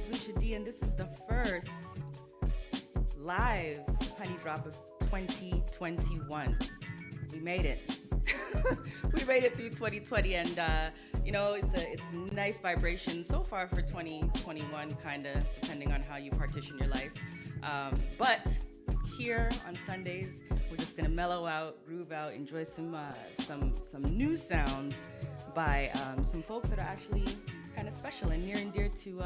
Lucia Dee, and this is the first live Honey Drop of 2021. We made it. We made it through 2020, and it's nice vibration so far for 2021, kind of depending on how you partition your life. But here on Sundays, we're just gonna mellow out, groove out, enjoy some new sounds by some folks that are actually kind of special and near and dear to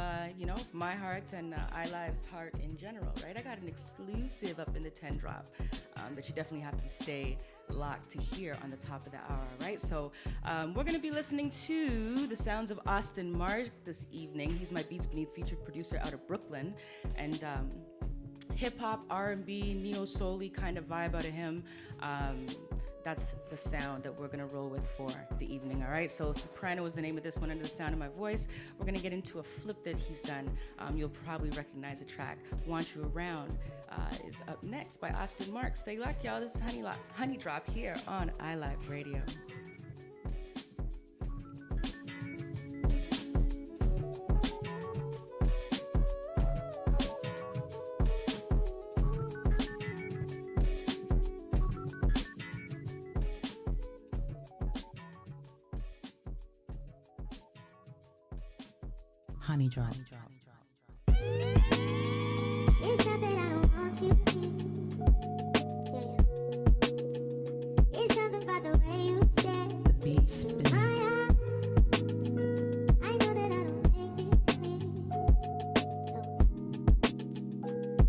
my heart and iLive's heart in general, right? I got an exclusive up in the 10 drop that you definitely have to stay locked to hear on the top of the hour, right? So we're going to be listening to the sounds of Austin Mark this evening. He's my Beats Beneath featured producer out of Brooklyn, and hip-hop, R&B, neo-soul-y kind of vibe out of him. That's the sound that we're gonna roll with for the evening, all right? So Soprano is the name of this one, under the sound of my voice. We're gonna get into a flip that he's done. You'll probably recognize the track. Want You Around is up next by Austin Mark. Stay locked, y'all. This is Honey Drop here on iLive Radio. Honey Drop. It's not that I don't want you yeah. It's something about the way you say The beats beneath. I know that I don't make it sweet. No.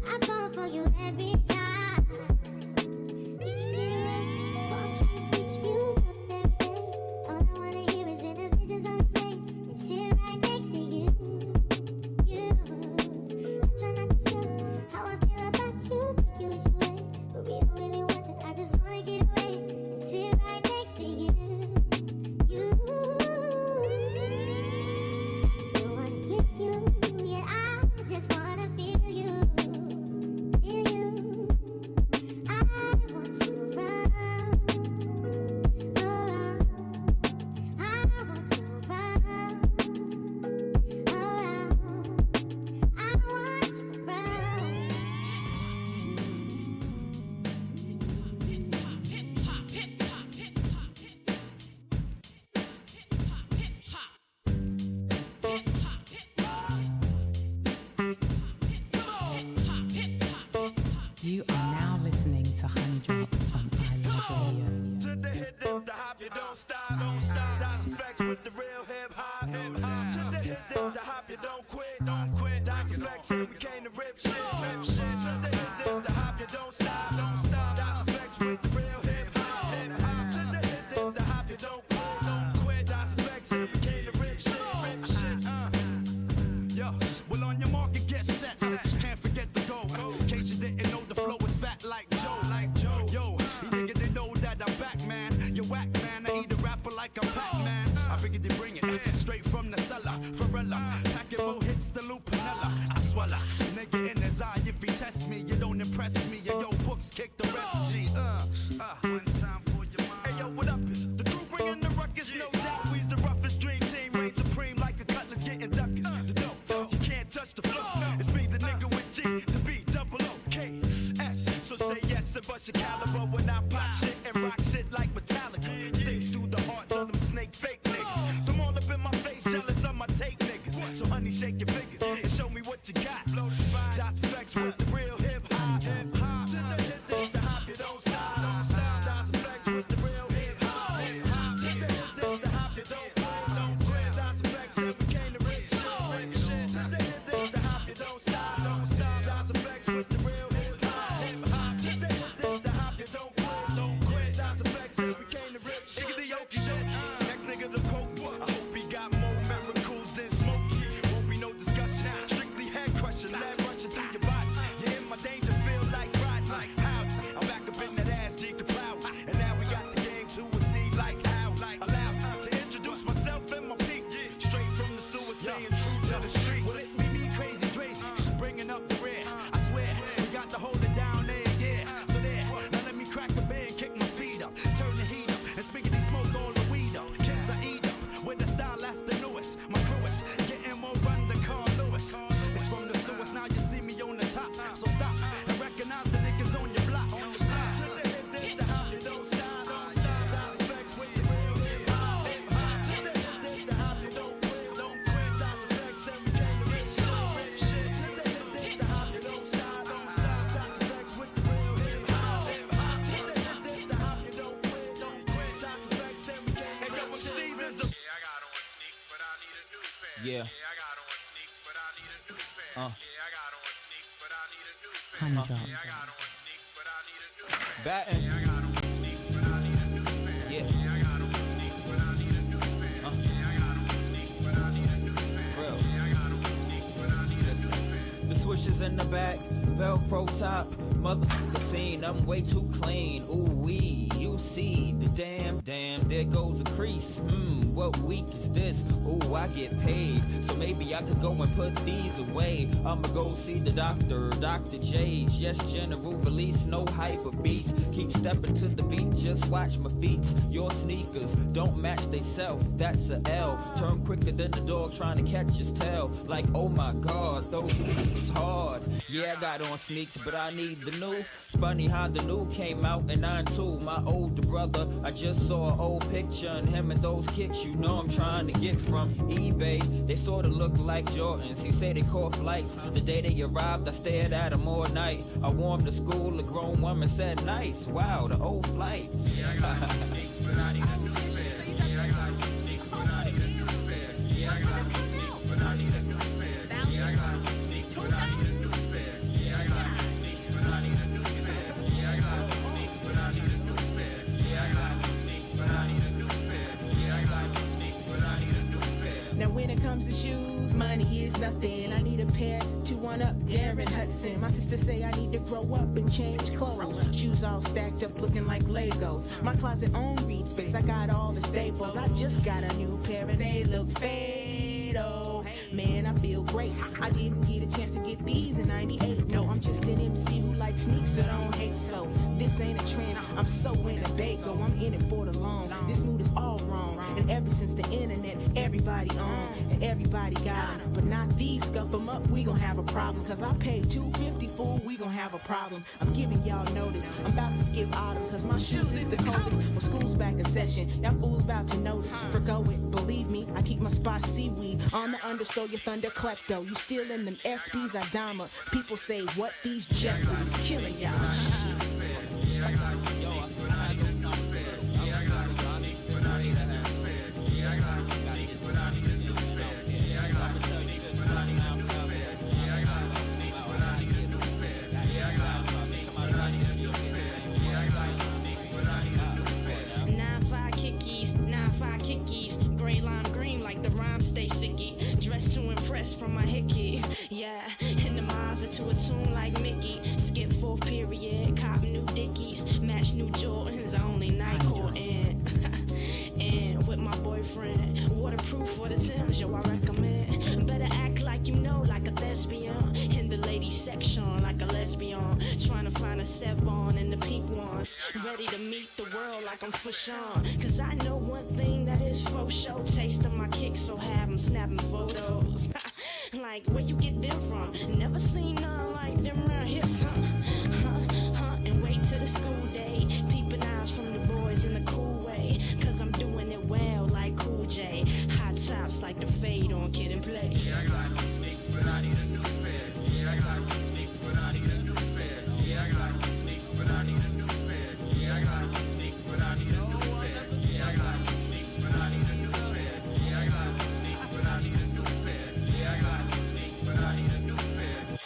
I fall for you every time. You can get away, walk these beach views up every day. All I wanna hear is in the visions on replay and sit right next to you. I try not to show how I feel about you. Think you wish you would, but we don't really want to. I just wanna get away and sit right next to you. Don't wanna kiss you, yeah. I just wanna feel you, feel you. I want you around, around. I want you around, around. I want you around. You are now listening to Honey Drop on iLive Radio. To the hit, the hop, you don't stop, don't stop. That's effects with the real hip hop, hip hop. To the hit, the hop, you don't quit, don't quit. That's effects, and we came to rip shit, rip shit. To the hit, the hop, you don't stop, don't stop. That's effects with the real hip hop, hip hop. To the hit, the hop, you don't quit, don't quit. That's effects, and we came to rip shit, rip shit. Yo, well on your market, get set. Can't forget the goal. In case you didn't know, the flow is fat like Joe, like Joe. Yo, you niggas they know that I'm back, man. You whack, man. I eat a rapper like I'm Pac-Man. I figured they bring it straight from the cellar. Varela, packing more hits than Lupinella. I swallow, nigga in his eye. If he test me, you don't impress me. And yo, books kick the rest. G. One time for your mind. Hey yo, what up? Is the crew bringing the ruckus? No doubt, we's the roughest dream team. Reign supreme like a cutlass getting duckers. The dope, you can't touch the flow. It's me, the nigga with G, the B, double O, K, S. So say yes and bust your caliber when I pop shit and rock shit like Metallica. Sticks through the hearts of them snake fake niggas. Them all up in my face, jealous of my take niggas. So honey, shake your fingers and show me what you got. That's effects with the real hip hop, hip hop. To the hit, the hop, you don't stop, don't stop. That's effects with the real hip hop, hip hop. To the hit, the hop, you don't quit, don't quit. That's effects and we came to rip shit, rip shit. To the hit, the hop, you don't stop, don't stop. That's effects with the real hip hop, hip hop. To the hit, the hop, you don't quit, don't quit. That's effects and we came to rip shit. Nigga the yoke shit. Next nigga the coke. I hope he got more miracles than Smokey. Won't be no discussion. Strictly head crushing, lead rushing through your body. Yeah. I got on sneaks, but I need a new pair. Uh. Yeah, I got on sneaks, but I need a new pair. Honey drop. Yeah, I got on sneaks, but I need a new pair. Batting. Yeah, I got on sneaks, but I need a new pair. Yeah. Yeah, I got on sneaks, but I need a new pair. Yeah, I got on sneaks, but I need a new pair. Real. Yeah, I got on sneaks, but I need a new pair. The switches in the back, Velcro top, motherfucker scene, I'm way too clean. Ooh wee, you see the damn, there goes a crease. What week is this? Ooh, I get paid, so maybe I could go and put these away. I'ma go see the doctor, Dr. J's. Yes, general release, no hyper beats. Keep stepping to the beat, just watch my feet. Your sneakers don't match they self, that's a L. Turn quicker than the dog trying to catch his tail. Like, oh my god, those boots is hard. Yeah, I got on sneaks, but I need the new. Funny how the new came out in 92. My older brother, I just saw an old picture and him and those kicks, you know I'm trying to get from eBay. They sorta look like Jordans. He say they caught flights. The day they arrived, I stared at them all night. I wore them to school, a grown woman said nice. Wow, the old flight. Yeah, I got on sneaks, but I need a new pair. Yeah, I got on sneaks, but I need a new pair. Yeah, I got on sneaks, but I need a new pair. Yeah, I got on sneaks, but I need a new pair. Yeah, I got on sneaks, but I need a new pair. Yeah, I got on sneaks, but I need a new pair. Yeah, I got on sneaks, but I need a new pair. Yeah, I got on sneaks, but I need a new pair. Now when it comes to shoes, money is nothing. I need a pair to one up Darren Hudson. My sister say I need to grow up and change clothes. Shoes all stacked up looking like Legos. My closet own read space, I got all the staples. I just got a new pair and they look fado. Man, I feel great. I didn't get a chance to get these in 98. No, I'm just an MC who likes sneaks, so don't hate. So this ain't a trend, I'm so in a Bago. I'm in it for the long. This mood is all wrong. And ever since the internet, everybody on and everybody got 'em. But not these, scuff 'em up, we gon' have a problem. Cause I paid $250, fool, we gon' have a problem. I'm giving y'all notice, I'm about to skip autumn. Cause my shoes is the coldest. When school's back in session, y'all fools about to notice. Forgo it, believe me, I keep my spot seaweed. On the understore, your thunder klepto. You still in them SPs, I dama. People say, what these Jeffries killing y'all. Yeah, I got on sneaks, but I need a new pair. Yeah, I got on sneaks, but I need a new pair. Yeah, I got on sneaks, but I need a new pair. Yeah, I got on sneaks, but I need a new pair. Yeah, I got on sneaks, but I need a new pair. Yeah, I got on sneaks, but I need a new pair. Yeah, I got on sneaks, but I need a new pair. 9-5 kickies, 9-5 kickies. Gray lime green like the rhyme stay sicky. Dressed to impress from my hickey. Yeah, in the Mazda to a tune like Mickey. Skip 4th period, cop new Dickies. Match new Jordans, only night court in. And with my boyfriend. Waterproof for the Timbs, yo, I recommend. Better act like you know, like a thespian. In the ladies section, like a lesbian. Trying to find a Sevon in the pink ones. Ready to meet the world like I'm for Sean. Cause I know one thing that is for show. Taste of my kicks, so have 'em snapping photos. Like, where you get them from? Never seen none like them around here, and wait till the school day. Peeping eyes from the boys in a cool way. Cause I'm doing it well like Cool J. Hot tops like the fade on Kid and Play. Yeah, I got on sneaks, but I need a new pair. Yeah, I got on sneaks, but I need a new pair. Yeah, I got on sneaks, but I need a new pair. Yeah, I got on sneaks, but I need a new pair. Yeah, I got on sneaks, but I need a new pair. Yeah, I got on sneaks, but I need a new pair. Yeah, I got on sneaks, but I need a new pair. Yeah, I got on sneaks, but I need a new pair.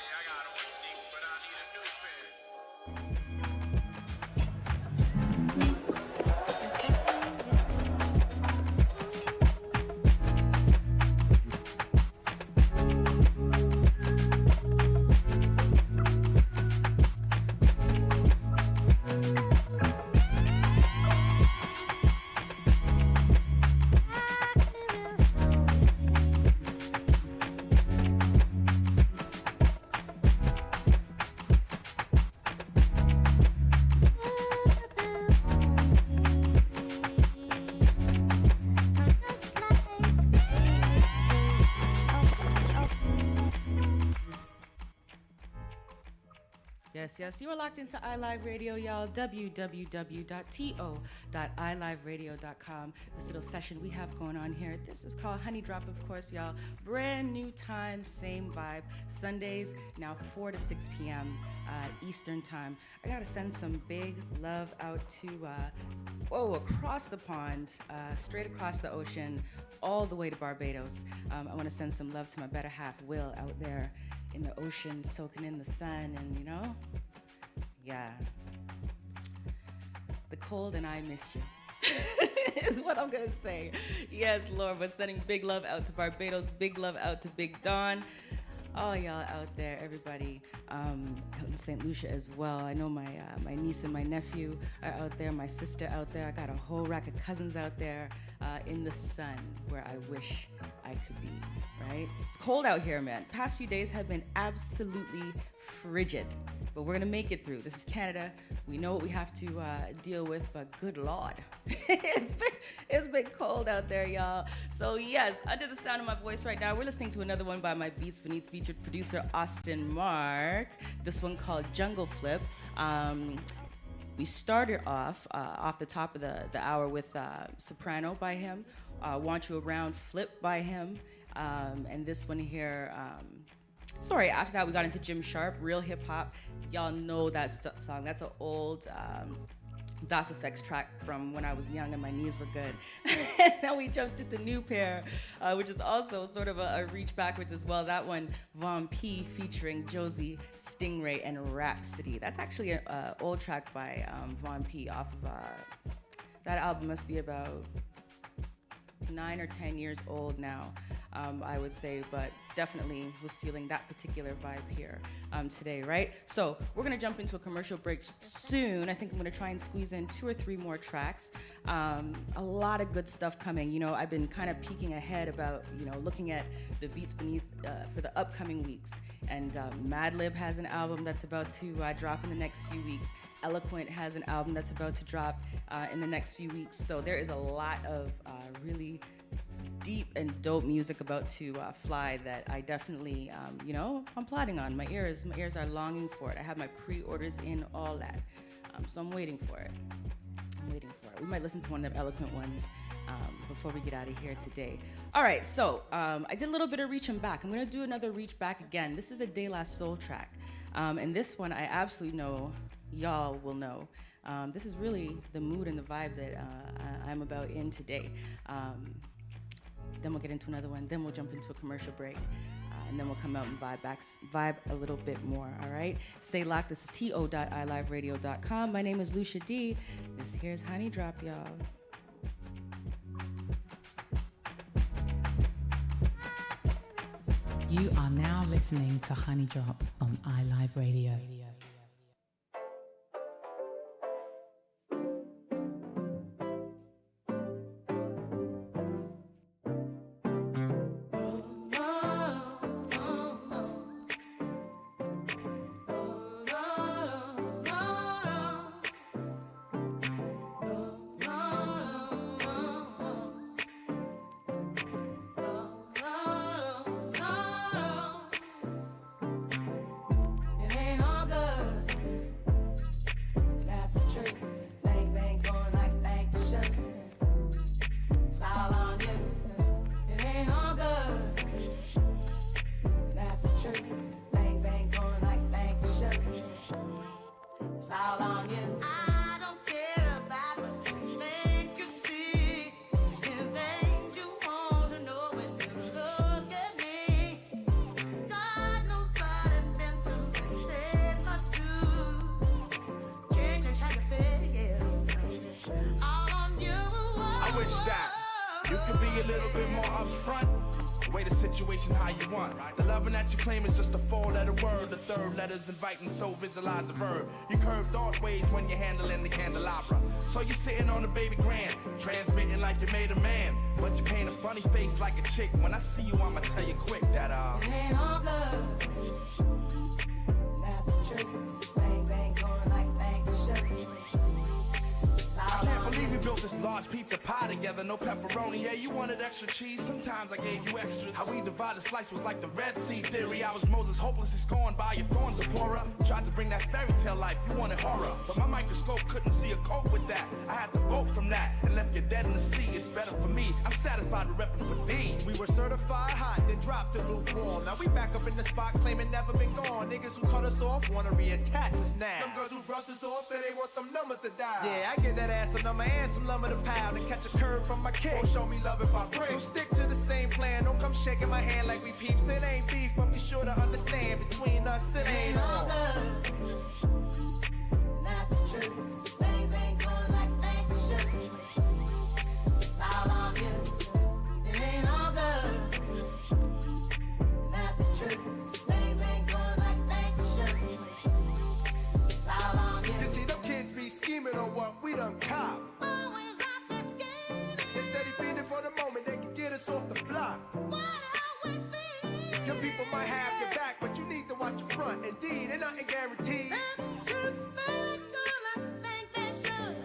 Yes, you are locked into iLive Radio, y'all. www.to.iliveradio.com. This little session we have going on here. This is called Honey Drop, of course, y'all. Brand new time, same vibe. Sundays, now 4 to 6 p.m. Eastern time. I gotta send some big love out to, across the pond, straight across the ocean, all the way to Barbados. I wanna send some love to my better half, Will, out there in the ocean, soaking in the sun, and the cold and I miss you is what I'm gonna say. Yes, Lord, but sending big love out to Barbados, big love out to Big Don, all y'all out there, everybody out in St. Lucia as well. I know my niece and my nephew are out there, my sister out there. I got a whole rack of cousins out there in the sun where I wish I could be, right? It's cold out here, man. Past few days have been absolutely frigid, but we're gonna make it through. This is Canada. We know what we have to deal with, but good Lord, it's been cold out there, y'all. So yes, under the sound of my voice right now, we're listening to another one by my Beats Beneath featured producer Austin Mark. This one called Jungle Flip. We started off the top of the hour with Soprano by him, Want You Around Flip by him, and this one here, after that we got into Jim Sharp, Real Hip Hop. Y'all know that song. That's an old Das Effects track from when I was young and my knees were good. And then we jumped into New Pair, which is also sort of a reach backwards as well. That one, Von P featuring Josie, Stingray, and Rhapsody. That's actually an old track by Von P off of, that album must be about 9 or 10 years old now, I would say, but definitely was feeling that particular vibe here today, right? So we're gonna jump into a commercial break soon. I think I'm gonna try and squeeze in 2 or 3 more tracks. A lot of good stuff coming. I've been kind of peeking ahead about, looking at the Beats Beneath for the upcoming weeks. And Madlib has an album that's about to drop in the next few weeks. Eloquent has an album that's about to drop in the next few weeks. So there is a lot of really deep and dope music about to fly that I definitely, I'm plotting on. My ears are longing for it. I have my pre-orders in, all that. So I'm waiting for it. We might listen to one of them Eloquent ones before we get out of here today. All right, so I did a little bit of reaching back. I'm gonna do another reach back again. This is a De La Soul track. And this one I absolutely know y'all will know. This is really the mood and the vibe that I'm about in today. Then we'll get into another one, then we'll jump into a commercial break, and then we'll come out and vibe a little bit more, all right? Stay locked. This is to.iliveradio.com. My name is Lucia Dee. This here's Honey Drop, y'all. You are now listening to Honey Drop on iLive Radio. Inviting, so visualize the verb. You curve thought ways when you're handling the candelabra. So you're sitting on a baby grand, transmitting like you made a man. But you paint a funny face like a chick. When I see you, I'ma tell you quick that it ain't all good. That's the truth. Things ain't going like things should. I can't believe you built this large large pizza pie together, no pepperoni. Yeah, you wanted extra cheese, sometimes I gave you extra. How we divided slice was like the Red Sea theory. I was Moses, hopelessly scorned by your thorns of horror. Tried to bring that fairy tale life, you wanted horror. But my microscope couldn't see a cope with that. I had to vote from that and left you dead in the sea. It's better for me, I'm satisfied with repping for thee. We were certified hot, then dropped the lukewarm. Now we back up in the spot, claiming never been gone. Niggas who cut us off wanna reattach us now. Them girls who brush us off say they want some numbers to dial. Yeah, I give that ass a number and some lumber to pound and catch a curve from my kick. Won't show me love if I break. So stick to the same plan. Don't come shaking my hand like we peeps. It ain't beef, but be sure to understand between us it ain't all good. That's true. Things ain't going like they should. It's all on you. It ain't all good. That's true. Things ain't going like they should. It's all on you. You see, them kids be scheming on what we done cop. Always out there scheming. Instead of feeding for the moment, they can get us off the block. What always feels. Your people might have your back, but you need to watch your front. Indeed, ain't nothing guaranteed. That's true. They ain't going like they should.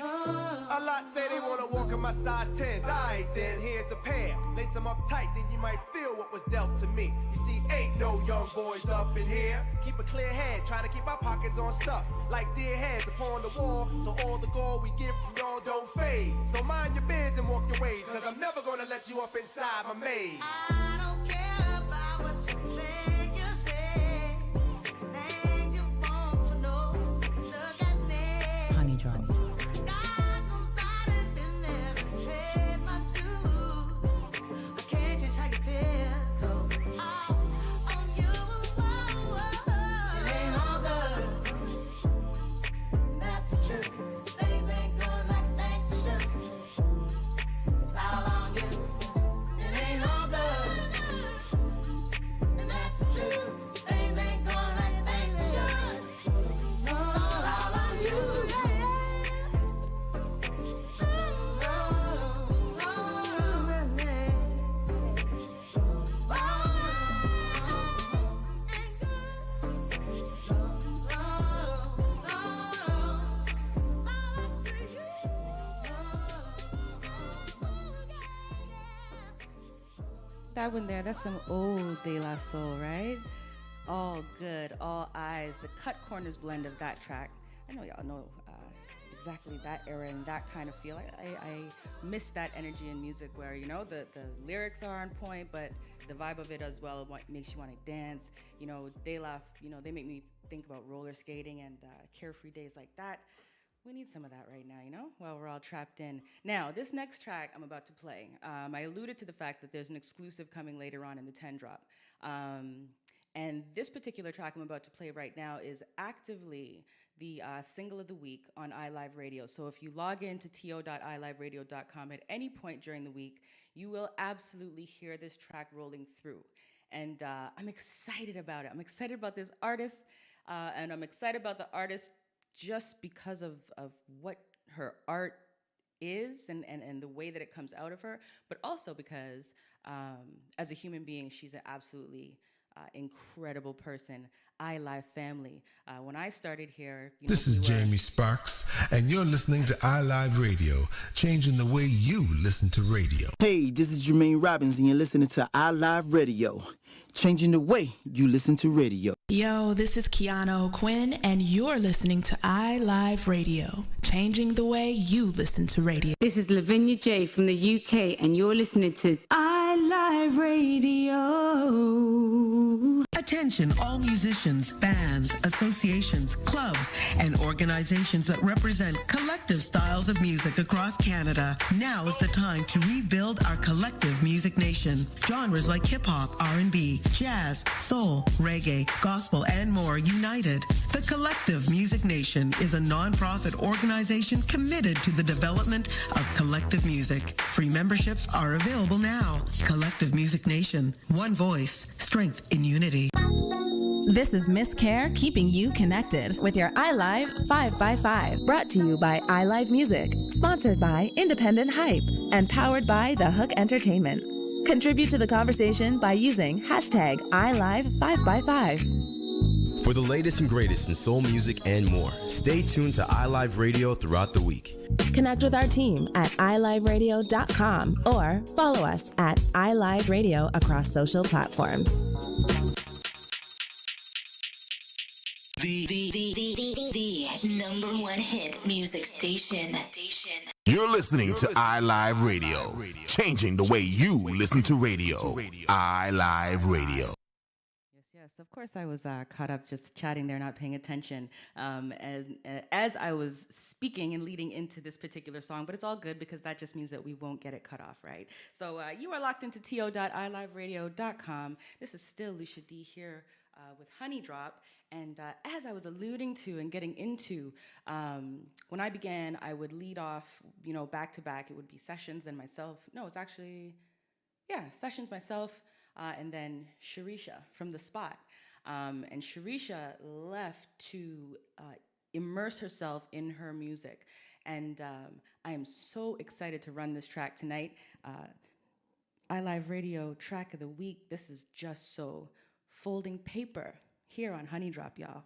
A lot say they wanna walk in my size 10s. Alright then, here's a pair. Lace them up tight, then you might feel what was dealt to me. You see, ain't no young boys up in here. Keep a clear head, trying to keep our pockets on stuff. Like dear heads upon the wall, so all the gold we get from y'all don't fade. So mind your biz and walk your ways, cause I'm never gonna let you up inside my maze. I don't care about what you think you say. Things you want to know. Look at me. Honey Drop. God knows better than ever. Pay my dues. I can't change how you feel. All on you. It ain't all good. That's true. Things ain't going like they should. It's all on you. It ain't all good. And that's true. Things ain't going like they should. It's all on you. That one there, that's some old De La Soul, right? All good, all eyes. The Cut Corners blend of that track. I know y'all know exactly that era and that kind of feel. I miss that energy in music where, you know, the lyrics are on point, but the vibe of it as well makes you want to dance. You know, De La, you know, they make me think about roller skating and carefree days like that. We need some of that right now, you know, while we're all trapped in. Now, this next track I'm about to play, I alluded to the fact that there's an exclusive coming later on in the 10 drop. And this particular track I'm about to play right now is actively the single of the week on iLive Radio. So if you log in to to.iliveradio.com at any point during the week, you will absolutely hear this track rolling through. And I'm excited about it. I'm excited about this artist, and I'm excited about the artist just because of what her art is and the way that it comes out of her, but also because as a human being, she's an absolutely incredible person. iLive family. When I started here, you know, this is Jamie Sparks, and you're listening to iLive Radio, changing the way you listen to radio. Hey, this is Jermaine Robbins, and you're listening to iLive Radio, changing the way you listen to radio. Yo, this is Keanu Quinn, and you're listening to iLive Radio, changing the way you listen to radio. This is Lavinia J from the UK, and you're listening to iLive Radio. Attention, all musicians, bands, associations, clubs, and organizations that represent collective styles of music across Canada. Now is the time to rebuild our collective music nation. Genres like hip-hop, R&B, jazz, soul, reggae, gospel, and more united. The Collective Music Nation is a non-profit organization committed to the development of collective music. Free memberships are available now. Collective Music Nation. One voice. Strength in unity. This is Miss Care keeping you connected with your iLive 5x5. Brought to you by iLive Music. Sponsored by Independent Hype. And powered by The Hook Entertainment. Contribute to the conversation by using hashtag iLive5x5. For the latest and greatest in soul music and more, stay tuned to iLive Radio throughout the week. Connect with our team at iliveradio.com or follow us at iLive Radio across social platforms. The number one hit music station. You're listening to iLive Radio, changing the way you listen to radio. iLive Radio. Yes, of course I was caught up just chatting there, not paying attention as I was speaking and leading into this particular song, but it's all good because that just means that we won't get it cut off, right? So you are locked into to.iliveradio.com. This is still Lucia Dee here with Honey Drop, and as I was alluding to and getting into, when I began, I would lead off, back to back. It would be Sessions, then myself. No, it's actually, Sessions, myself, and then Sharisha from The Spot. And Sharisha left to immerse herself in her music. And I am so excited to run this track tonight. iLive Radio track of the week. This is Just So, Folding Paper, here on Honey Drop, y'all.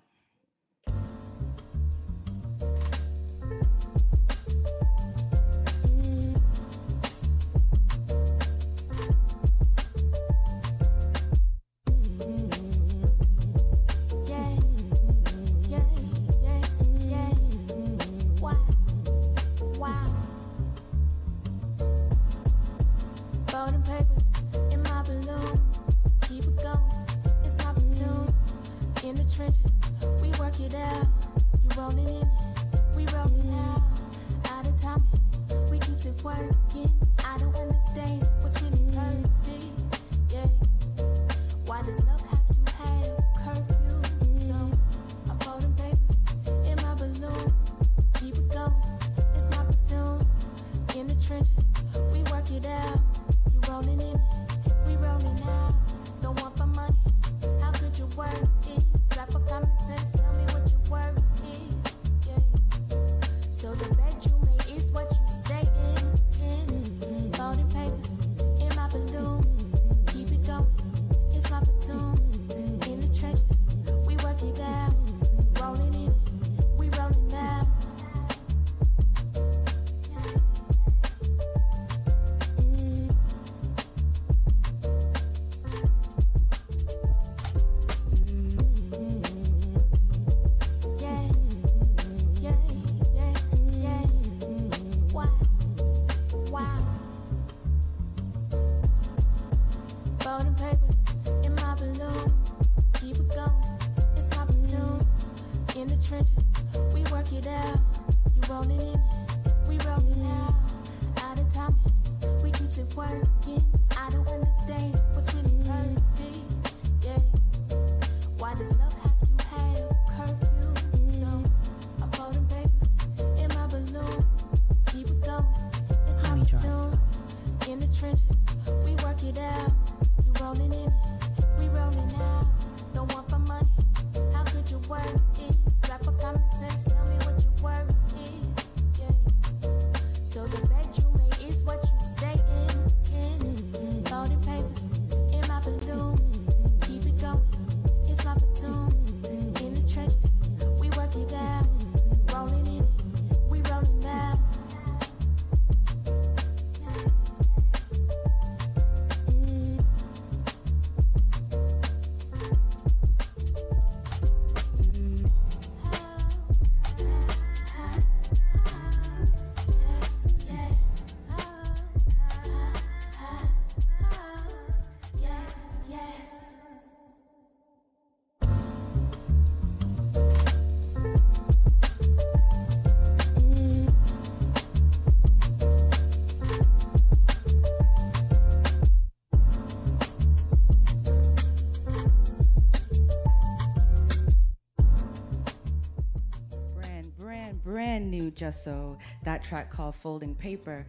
Brand new Just So, that track called Folding Paper.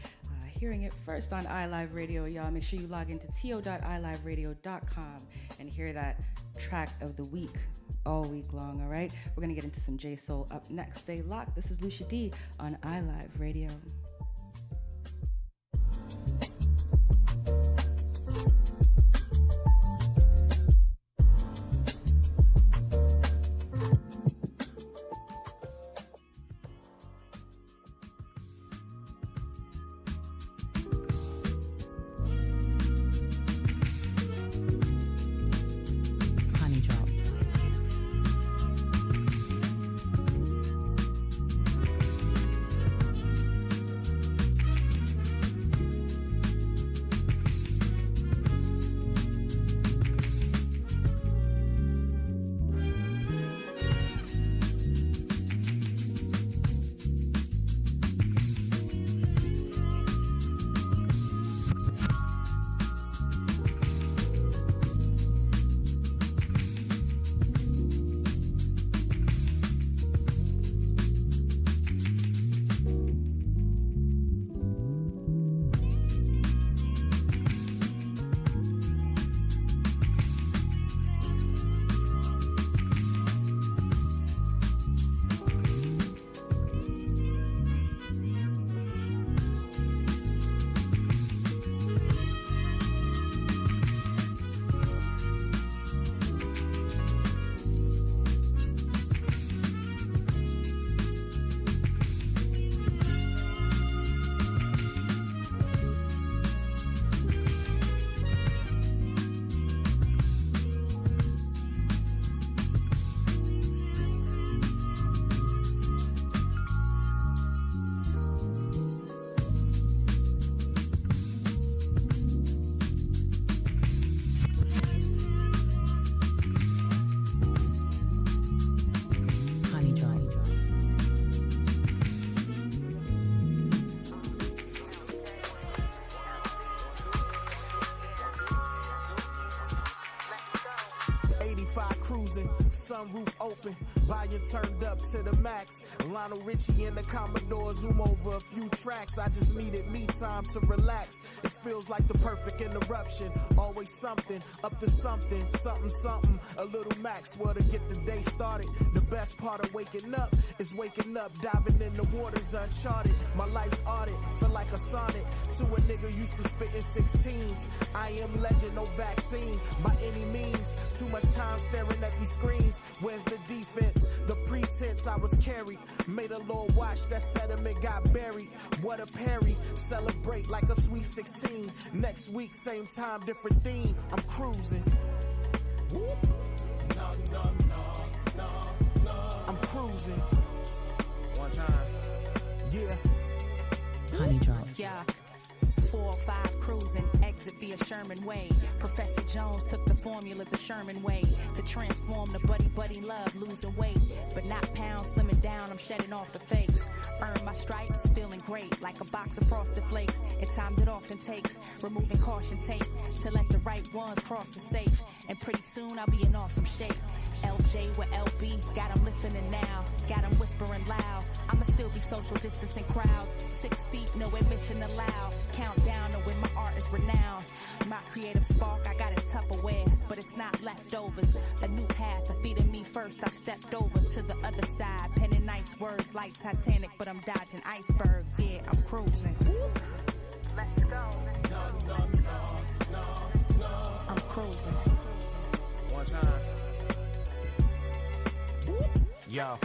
Hearing it first on iLive Radio, y'all. Make sure you log into to.iliveradio.com and hear that track of the week all week long, all right? We're going to get into some J-Soul up next. Stay locked. This is Lucia Dee on iLive Radio. cruising, sunroof open, volume turned up to the max. Lionel Richie and the Commodore zoom over a few tracks. I just needed me time to relax. It feels like the perfect interruption. Always something, up to something, something. A little Maxwell to get the day started. The best part of waking up is waking up, diving in the waters uncharted. My life's audit, feel like a sonnet to a nigga used to spit in 16s. I am legend, no vaccine by any means. Too much time staring at these screens. Where's the defense? The pretense I was carried. Made a little watch, that sediment got buried. What a parry. Celebrate like a sweet 16. Next week, same time, different theme. I'm cruising. Whoop. I'm cruising. One time. Yeah. Honey drop. Yeah. 405 cruising, exit via Sherman Way. Professor Jones took the formula the Sherman way to transform the buddy love, losing weight, but not pounds, slimming down. I'm shedding off the fakes. Earn my stripes, feeling great like a box of Frosted Flakes. At times it often takes removing caution tape to let the right ones cross the safe. And pretty soon I'll be in awesome shape. LJ with LB, got 'em listening now, got 'em whispering loud. I'ma still be social distancing crowds. 6 feet, no admission allowed. Countdown to when my art is renowned. My creative spark, I got it Tupperware, but it's not leftovers. A new path of feeding me first. I stepped over to the other side, penning nice words like Titanic, but I'm dodging icebergs. Yeah, I'm cruising. Let's go. I'm cruising. One time. Yo.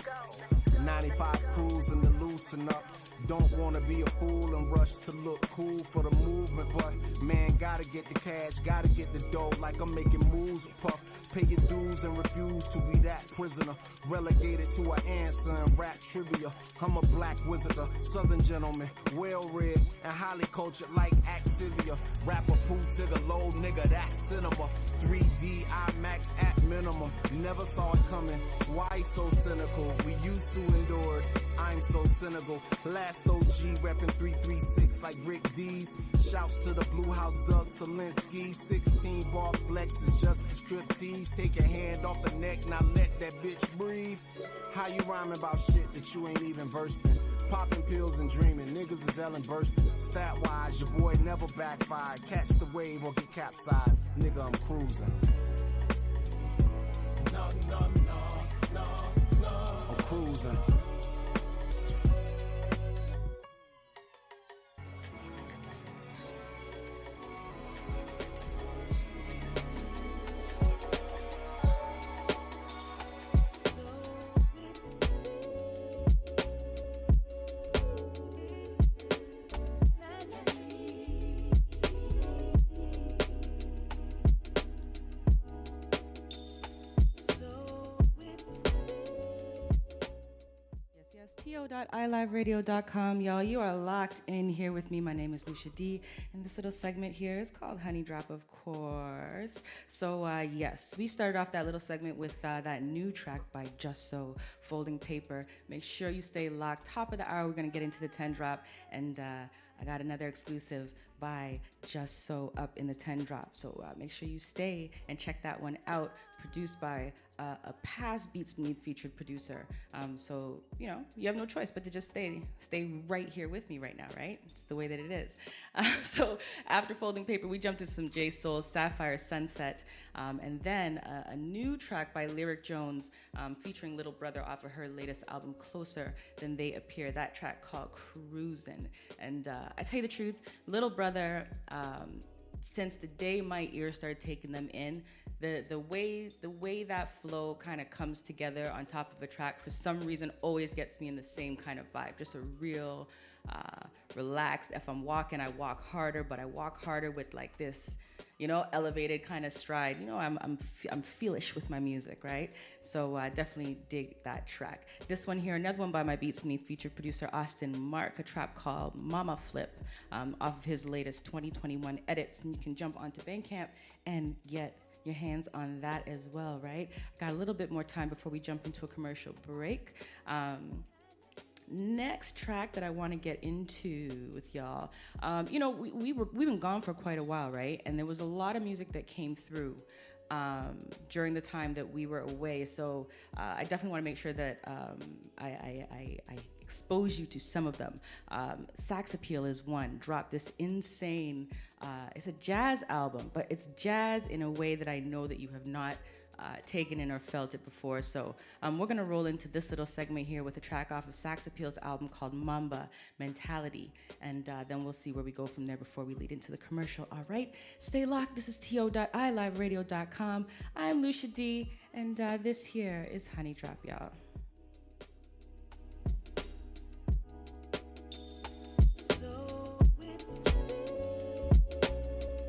95 cruising to loosen up. Don't wanna be a fool and rush to look cool for the movement, but man, gotta get the cash, gotta get the dough like I'm making moves with Puff. Pay your dues and refuse to be that prisoner. Relegated to an answer in rap trivia. I'm a black wizard, a southern gentleman, well-read and highly cultured like Activia. Rapper poo to the low nigga, that's cinema. 3D IMAX at minimum. Never saw it coming. Why so cynical? We used to endure it. I'm so cynical. Last OG reppin' 336 like Rick D's. Shouts to the Blue House Doug Selinsky. 16 bar flex is just a strip tease. Take your hand off the neck, now let that bitch breathe. How you rhyming about shit that you ain't even versed in? Popping pills and dreaming, niggas is Ellen bursting. Stat wise, your boy never backfired. Catch the wave or get capsized. Nigga, I'm cruising. I'm cruising. to.iliveradio.com. Y'all, you are locked in here with me. My name is Lucia Dee, and this little segment here is called Honey Drop, of course. So, yes, we started off that little segment with that new track by Just So, Folding Paper. Make sure you stay locked. Top of the hour, we're going to get into the 10 drop, and I got another exclusive by Just So up in the 10 drop. So make sure you stay and check that one out. Produced by a past Beats Beneath featured producer. So, you know, you have no choice but to just stay right here with me right now, right? It's the way that it is. So after Folding Paper, we jumped to some J Soul's Sapphire Sunset. And then a new track by Lyric Jones featuring Little Brother off of her latest album, Closer Than They Appear. That track called Cruisin'. And I tell you the truth, Little Brother, since the day my ears started taking them in, the way that flow kind of comes together on top of a track for some reason always gets me in the same kind of vibe. Just a real relaxed. If I'm walking, I walk harder, but I walk harder with like this, you know, elevated kind of stride. You know, I'm feelish with my music, right? So definitely dig that track. This one here, another one by my Beats Beneath featured producer Austin Mark, a track called Mama Flip, off of his latest 2021 edits, and you can jump onto Bandcamp and get your hands on that as well, right? Got a little bit more time before we jump into a commercial break. Next track that I want to get into with y'all, you know, we've been gone for quite a while, right? And there was a lot of music that came through. during the time that we were away. So I definitely want to make sure that I expose you to some of them. Sax Appeal is one. Dropped this insane, it's a jazz album, but it's jazz in a way that I know that you have not taken in or felt it before. So we're gonna roll into this little segment here with a track off of Sax Appeal's album called Mamba Mentality, and then we'll see where we go from there before we lead into the commercial. All right, stay locked. This is to.iliveradio.com. I'm Lucia Dee, and this here is Honey Drop, y'all.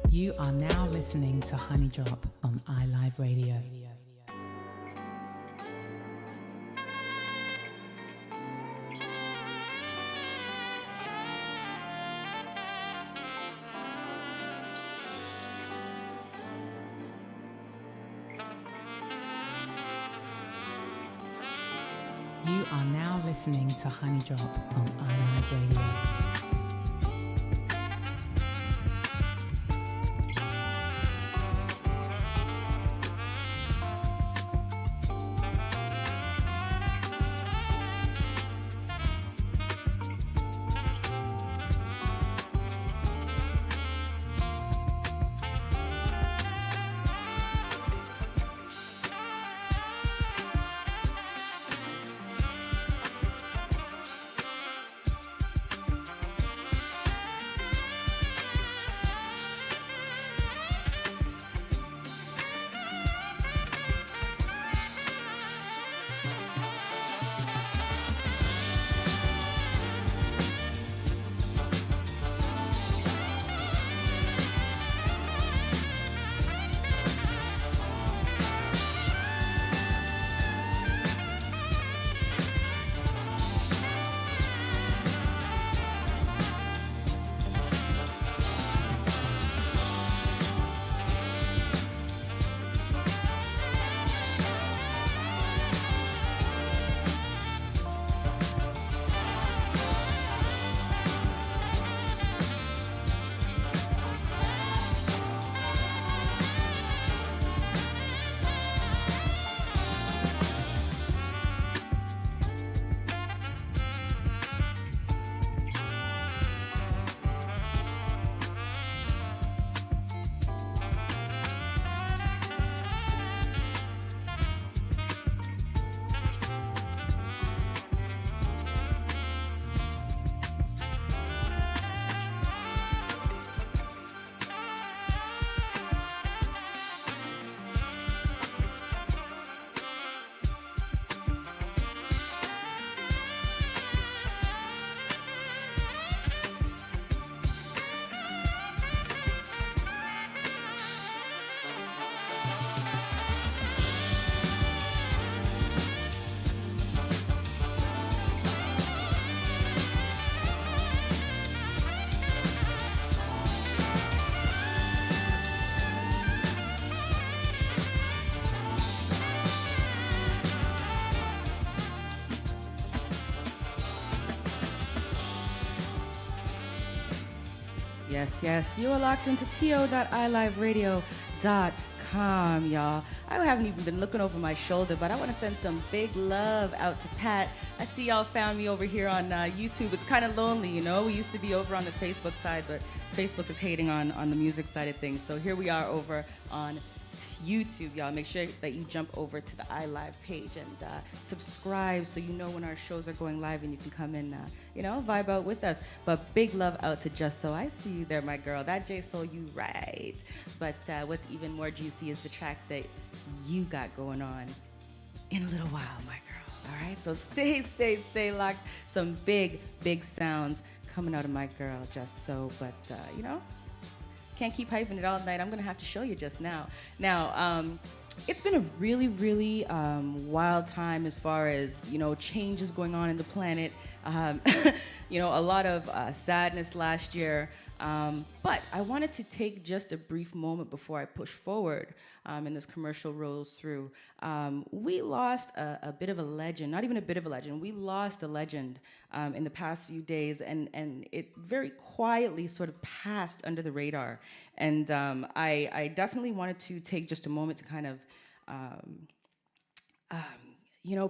You are now listening to Honey Drop on iLive Radio. You are now listening to Honey Drop on iLive Radio. Yes, you are locked into to.iliveradio.com, y'all. I haven't even been looking over my shoulder, but I want to send some big love out to Pat. I see y'all found me over here on YouTube. It's kind of lonely, you know. We used to be over on the Facebook side, but Facebook is hating on the music side of things. So here we are over on YouTube, y'all. Make sure that you jump over to the iLive page and subscribe so you know when our shows are going live and you can come in, vibe out with us. But big love out to Just So. I see you there, my girl. That J Soul, you right. But what's even more juicy is the track that you got going on in a little while, my girl. All right, so stay locked. Some big sounds coming out of my girl, Just So. But can't keep hyping it all night. I'm gonna have to show you just now. Now, it's been a really wild time as far as changes going on in the planet. A lot of sadness last year. But I wanted to take just a brief moment before I push forward and this commercial rolls through. We lost a bit of a legend, not even a bit of a legend, we lost a legend in the past few days, and it very quietly sort of passed under the radar. And I definitely wanted to take just a moment to kind of,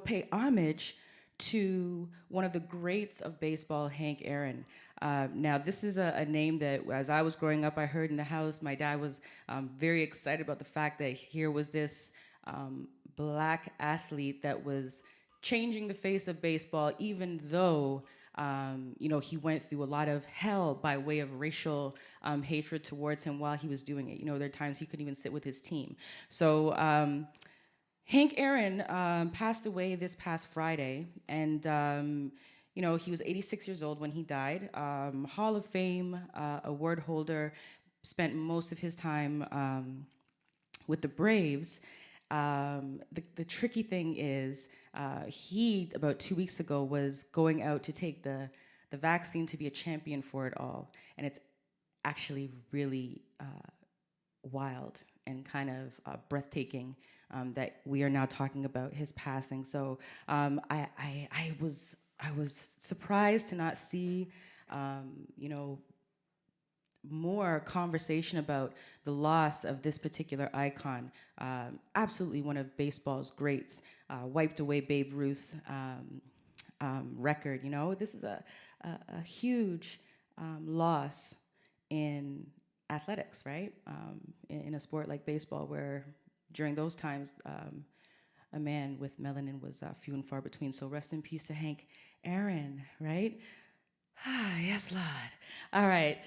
pay homage to one of the greats of baseball, Hank Aaron. Now, this is a name that, as I was growing up, I heard in the house. My dad was very excited about the fact that here was this black athlete that was changing the face of baseball, even though he went through a lot of hell by way of racial hatred towards him while he was doing it. There are times he couldn't even sit with his team. So Hank Aaron passed away this past Friday, and he was 86 years old when he died. Hall of Fame award holder, spent most of his time with the Braves. The tricky thing is, he, about 2 weeks ago, was going out to take the vaccine to be a champion for it all. And it's actually really wild and kind of breathtaking that we are now talking about his passing. So I was surprised to not see, more conversation about the loss of this particular icon. Absolutely one of baseball's greats, wiped away Babe Ruth's record. This is a huge loss in athletics, right? In a sport like baseball, where during those times, a man with melanin was few and far between. So rest in peace to Hank Aaron, right? Yes, Lord. All right.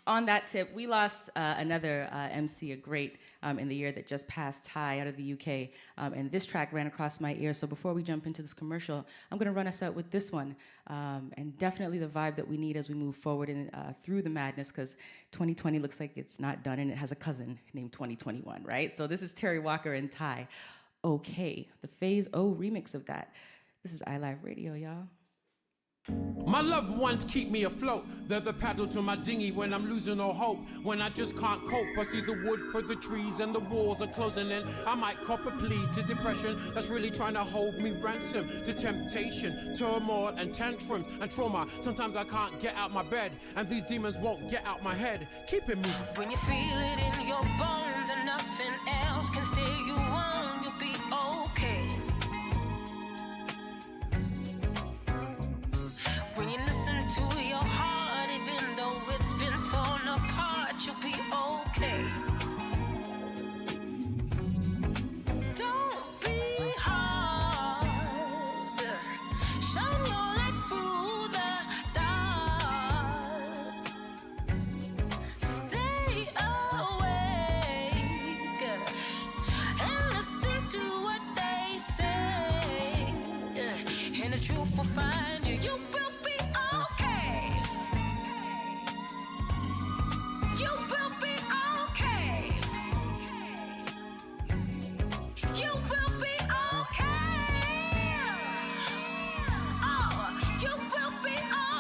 On that tip, we lost another MC, a great, in the year that just passed, Ty, out of the UK. And this track ran across my ear. So before we jump into this commercial, I'm going to run us out with this one. And definitely the vibe that we need as we move forward in, through the madness, because 2020 looks like it's not done, and it has a cousin named 2021, right? So this is Terry Walker and Ty. Okay, the Phase O remix of that. This is iLive Radio, y'all. My loved ones keep me afloat. They're the paddle to my dinghy when I'm losing all hope. When I just can't cope, I see the wood for the trees and the walls are closing in. I might cop a plea to depression that's really trying to hold me ransom to temptation, turmoil and tantrums and trauma. Sometimes I can't get out my bed and these demons won't get out my head. Keep it moving. When you feel it in your bones and nothing else can steer you on, you'll be okay. When you listen to your heart, even though it's been torn apart, you'll be okay. Don't be hard. Shine your light through the dark. Stay awake and listen to what they say. And the truth will find you. You will be okay. You will be okay. You will be okay. Oh, you will be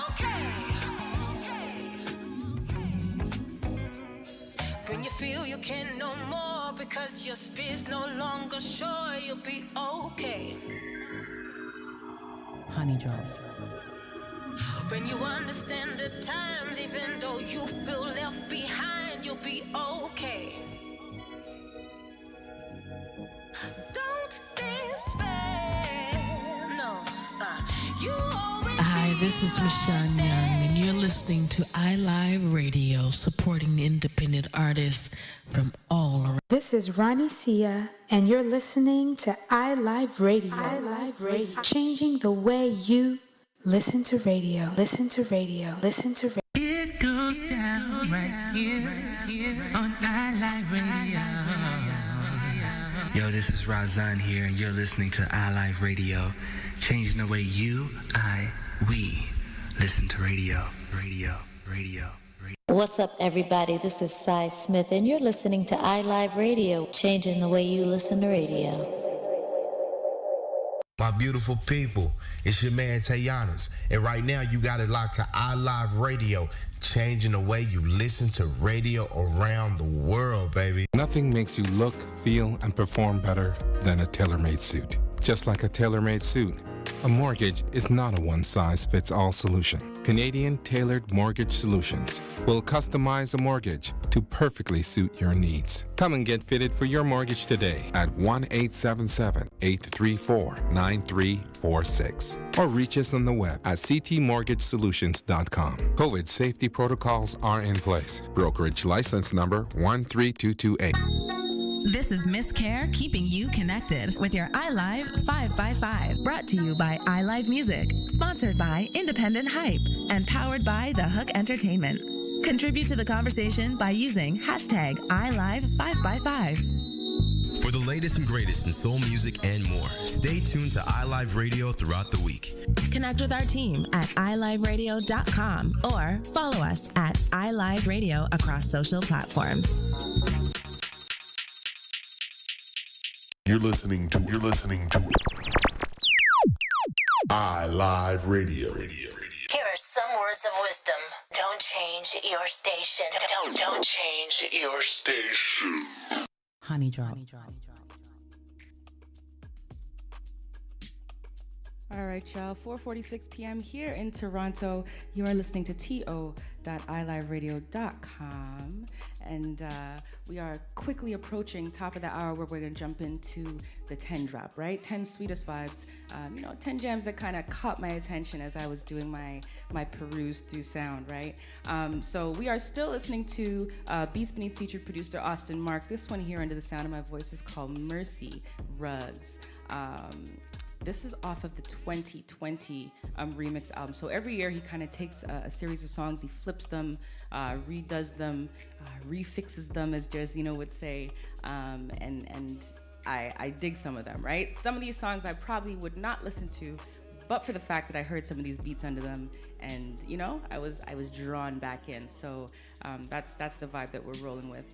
okay. When you feel you can no more because your speed's no longer sure, you'll be okay. Honey drop. When you understand the times, even though you feel left behind, you'll be okay. Don't despair, no. You always. Hi, this is Michelle Young, and you're listening to iLive Radio, supporting independent artists from all around. This is Ronnie Sia, and you're listening to iLive Radio. iLive Radio. Changing the way you listen to radio. Listen to radio. Listen to radio. It goes down right here on iLive Radio. Yo, this is Razan here, and you're listening to iLive Radio, changing the way you, we listen to radio. What's up, everybody? This is Cy Smith, and you're listening to iLive Radio, changing the way you listen to radio. My beautiful people, it's your man Tayanas. And right now you got it locked to iLive Radio, changing the way you listen to radio around the world, baby. Nothing makes you look, feel, and perform better than a tailor-made suit. Just like a tailor-made suit, a mortgage is not a one-size-fits-all solution. Canadian Tailored Mortgage Solutions will customize a mortgage to perfectly suit your needs. Come and get fitted for your mortgage today at 1-877-834-9346 or reach us on the web at ctmortgagesolutions.com. COVID safety protocols are in place. Brokerage license number 13228. This is Miss Care keeping you connected with your iLive 5x5. Brought to you by iLive Music, sponsored by Independent Hype, and powered by The Hook Entertainment. Contribute to the conversation by using hashtag iLive5x5. For the latest and greatest in soul music and more, stay tuned to iLive Radio throughout the week. Connect with our team at iliveradio.com or follow us at iLive Radio across social platforms. You're listening to iLive Radio. Here are some words of wisdom. Don't change your station. Don't change your station. Honey drop. All right, y'all. 4:46 p.m. here in Toronto. You are listening to to.iliveradio.com, and we are quickly approaching top of the hour where we're gonna jump into the 10 drop, right? 10 sweetest vibes. 10 jams that kind of caught my attention as I was doing my peruse through sound, right? So we are still listening to Beats Beneath featured producer Austin Mark. This one here under the sound of my voice is called Mercy Rugs. This is off of the 2020 remix album. So every year he kind of takes a series of songs, he flips them, redoes them, refixes them, as Jersino would say, and I dig some of them, right? Some of these songs I probably would not listen to, but for the fact that I heard some of these beats under them, and I was drawn back in. So that's the vibe that we're rolling with.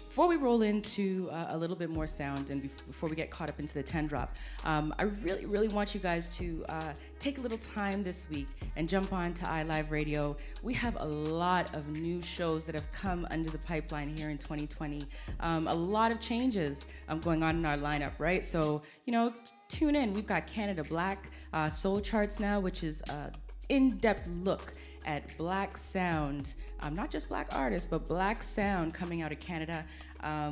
Before we roll into a little bit more sound and before we get caught up into the 10 drop, I really, really want you guys to take a little time this week and jump on to iLive Radio. We have a lot of new shows that have come under the pipeline here in 2020. A lot of changes going on in our lineup, right? So, tune in. We've got Canada Black Soul Charts now, which is an in-depth look at Black sound, not just Black artists, but Black sound coming out of Canada.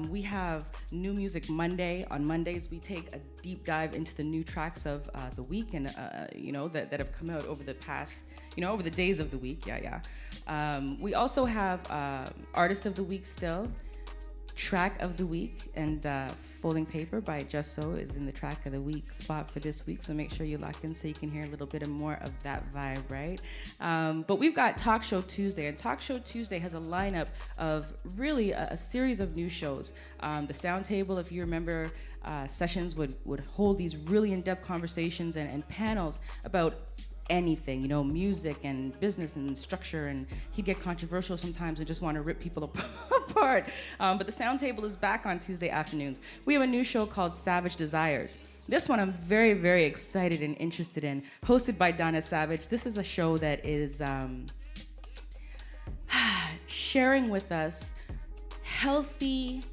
We have New Music Monday. On Mondays, we take a deep dive into the new tracks of the week and, that have come out over the past, over the days of the week. We also have Artist of the Week still. Track of the week, and Folding Paper by Just So is in the track of the week spot for this week, so make sure you lock in so you can hear a little bit more of that vibe, right? But we've got Talk Show Tuesday, and Talk Show Tuesday has a lineup of really a series of new shows. The Sound Table, if you remember, sessions would hold these really in-depth conversations and panels about anything, music and business and structure, and he'd get controversial sometimes and just want to rip people apart. But the Sound Table is back on Tuesday afternoons. We have a new show called Savage Desires. This one I'm very, very excited and interested in, hosted by Donna Savage. This is a show that is sharing with us healthy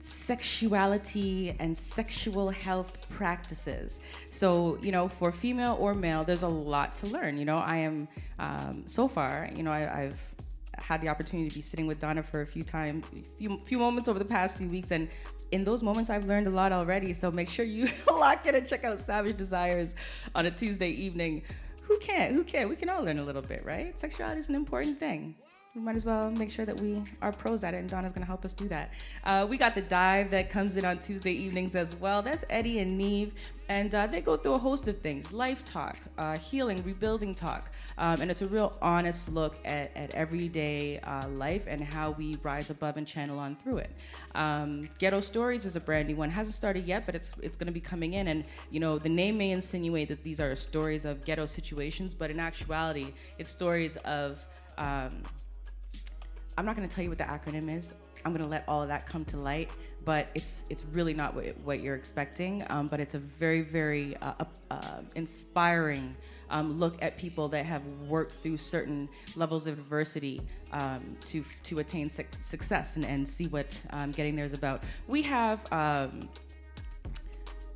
sexuality and sexual health practices. So, for female or male, there's a lot to learn. I am, so far, I've had the opportunity to be sitting with Donna for a few moments over the past few weeks, and in those moments, I've learned a lot already. So make sure you lock in and check out Savage Desires on a Tuesday evening. Who can't? We can all learn a little bit, right? Sexuality is an important thing. We might as well make sure that we are pros at it, and Donna's gonna help us do that. We got The Dive that comes in on Tuesday evenings as well. That's Eddie and Neve, and they go through a host of things: life talk, healing, rebuilding talk, and it's a real honest look at everyday life and how we rise above and channel on through it. Ghetto Stories is a brand new one. Hasn't started yet, but it's gonna be coming in, and the name may insinuate that these are stories of ghetto situations, but in actuality, it's stories of I'm not going to tell you what the acronym is. I'm going to let all of that come to light, but it's really not what you're expecting. But it's a very, very inspiring look at people that have worked through certain levels of adversity to attain success and see what getting there is about. We have.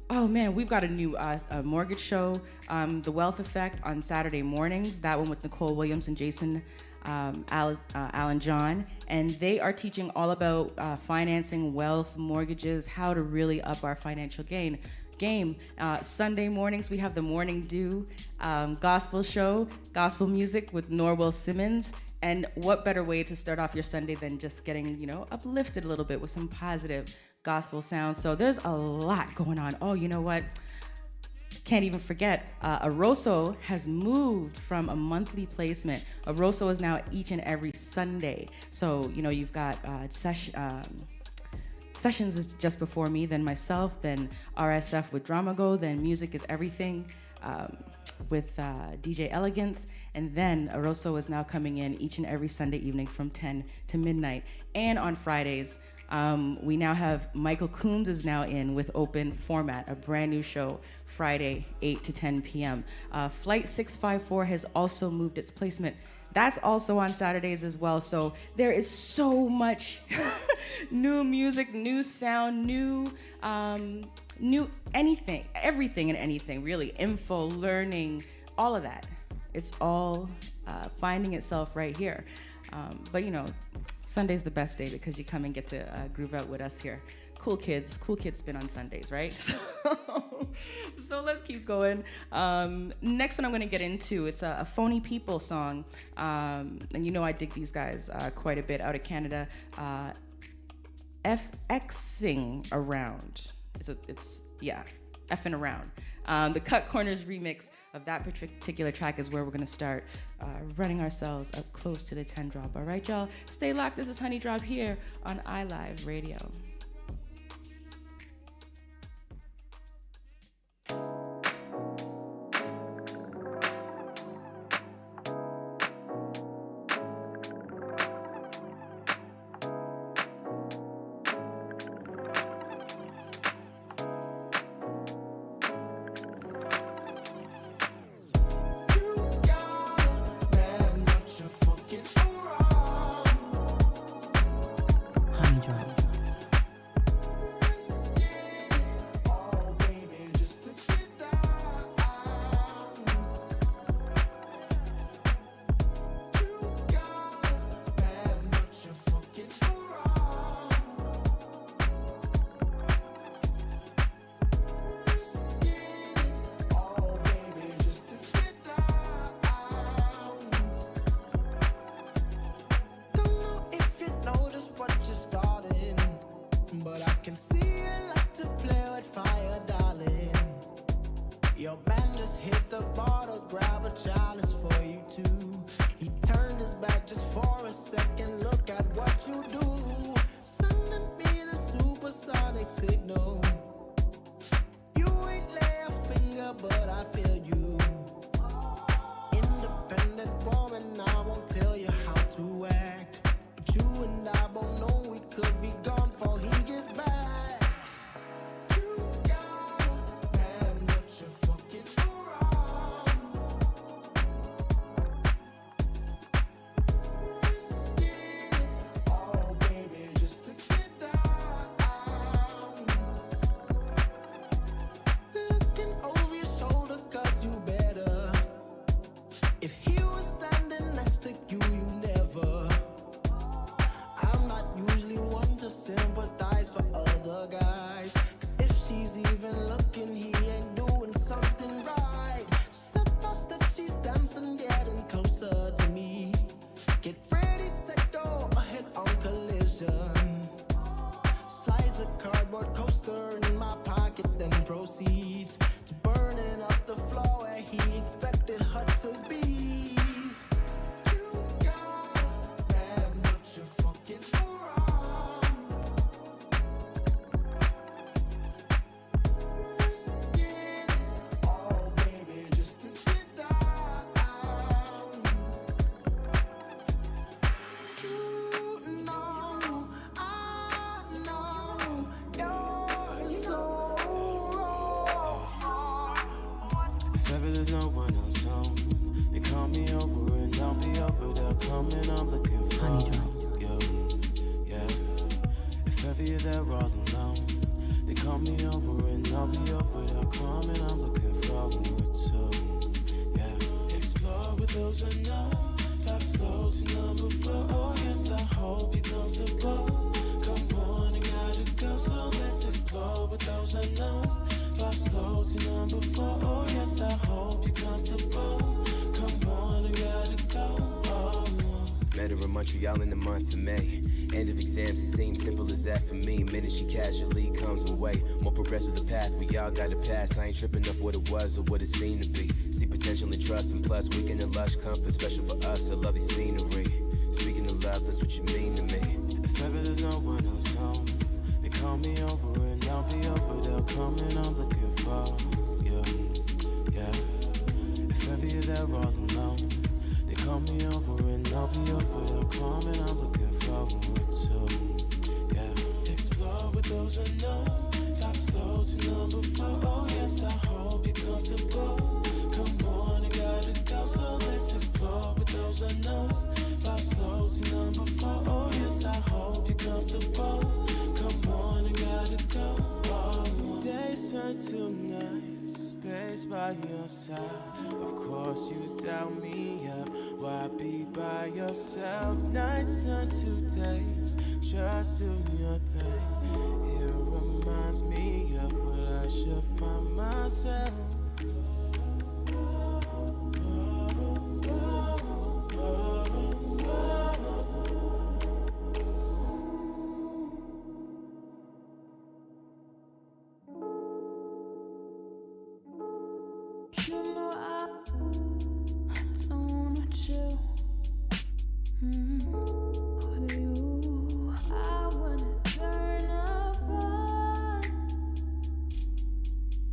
Oh man, we've got a new mortgage show, The Wealth Effect, on Saturday mornings. That one with Nicole Williams and Jason Alan John. And they are teaching all about financing, wealth, mortgages, how to really up our financial game. Sunday mornings, we have the Morning Dew gospel show, gospel music with Norwell Simmons. And what better way to start off your Sunday than just getting, uplifted a little bit with some positive gospel sounds. So there's a lot going on. Oh, you know what? Can't even forget, Aroso has moved from a monthly placement. Aroso is now each and every Sunday. So, you've got Sessions is just before me, then myself, then RSF with Drama Go, then Music is Everything with DJ Elegance, and then Aroso is now coming in each and every Sunday evening from 10 to midnight. And on Fridays, we now have Michael Coombs is now in with Open Format, a brand new show, Friday, 8 to 10 p.m. Flight 654 has also moved its placement. That's also on Saturdays as well. So there is so much new music, new sound, new anything, everything and anything, really. Info, learning, all of that. It's all finding itself right here. But Sunday's the best day because you come and get to groove out with us here. Cool kids spin on Sundays, right? So let's keep going. Next one I'm going to get into, it's a Phony People song. And I dig these guys quite a bit out of Canada. FXing Around. It's effing around. The Cut Corners remix of that particular track is where we're gonna start running ourselves up close to the 10 drop. All right, y'all, stay locked. This is Honey Drop here on iLive Radio. ever there's no one else home, they call me over and I'll be over. They'll come and I'm looking for you. Yeah. If ever you're there all alone, they call me over and I'll be over. They'll come and I'm looking for you too. Yeah. Explore with those unknown. 5 slow to number 4. Oh yes, I hope you're comfortable. Come on, I gotta go, so let's explore with those unknown. 5 slow to number 4. Oh yes, I hope you're comfortable. Come on, I gotta go. Met her in Montreal in the month of May. End of exams, it seems simple as that for me. Minute she casually comes my way. More progressive the path, we all got to pass. I ain't tripping off what it was or what it seemed to be. See potential and trust, and plus weekend and lush comfort. Special for us, I love the scenery. Speaking of love, that's what you mean to me. If ever there's no one else home, they call me over and I'll be over. They'll come and I'm looking for you. Yeah. If ever you're there all alone, they call me over and I'll be over. They'll come and I'm looking for you too. Yeah. Explore with those unknown. 5 slow to number 4. Oh yes, I hope you're comfortable. Come on, I gotta go, so let's explore with those unknown. 5 slow to number 4. Oh yes, I hope you're comfortable. Come on, I gotta go. Days turn to nights, space by your side. Of course you doubt me up. Why be by yourself? Nights turn to days, just do your thing. It reminds me of what I should find myself. You know I don't wanna chill with you. I wanna turn up on.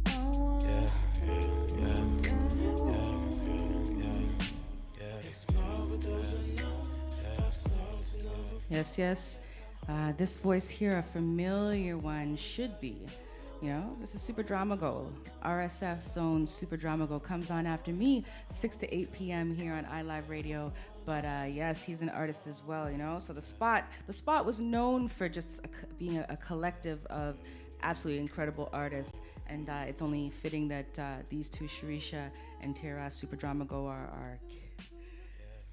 I wanna Explore with those unknown. 5 slow to number 4. Yes. This voice here, a familiar one, should be. You know, this is Super Drama Gold. RSF Zone Super Drama Gold comes on after me, 6 to 8 p.m. here on iLive Radio. But yes, he's an artist as well, you know. So the spot was known for just being a collective of absolutely incredible artists. And it's only fitting that these two, Sharisha and Tara Super Drama Gold, are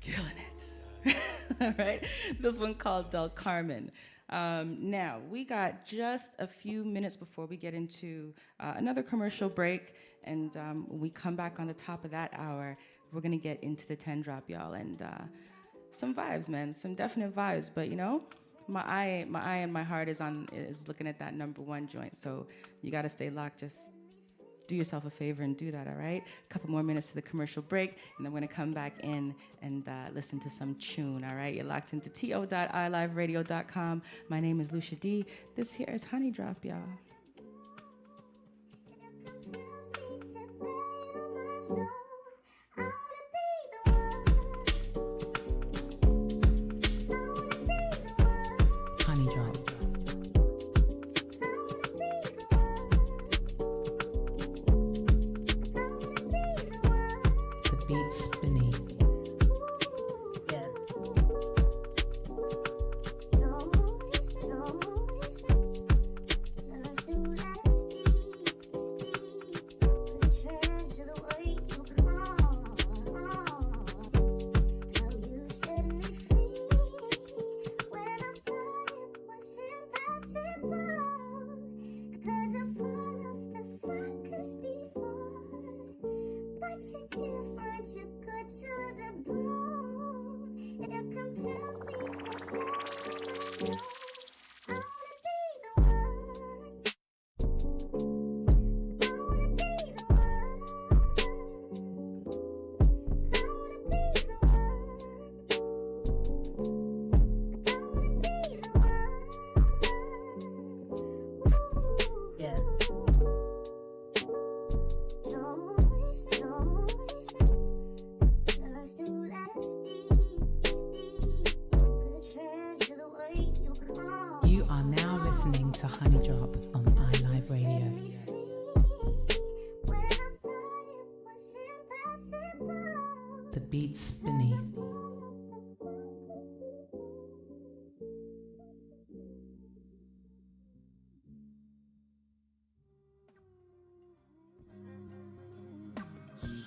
killing it. All right, this one called Del Carmen. Now, we got just a few minutes before we get into another commercial break, and when we come back on the top of that hour, we're gonna get into the 10 drop, y'all, and some vibes, man, some definite vibes. But you know, my eye and my heart is looking at that number 1 joint. So you gotta stay locked. Just do yourself a favor and do that, all right? A couple more minutes to the commercial break, and then we're gonna come back in and listen to some tune, all right? You're locked into to.iliveradio.com. My name is Lucia Dee. This here is Honey Drop, y'all. Honey Drop. Beats spinning.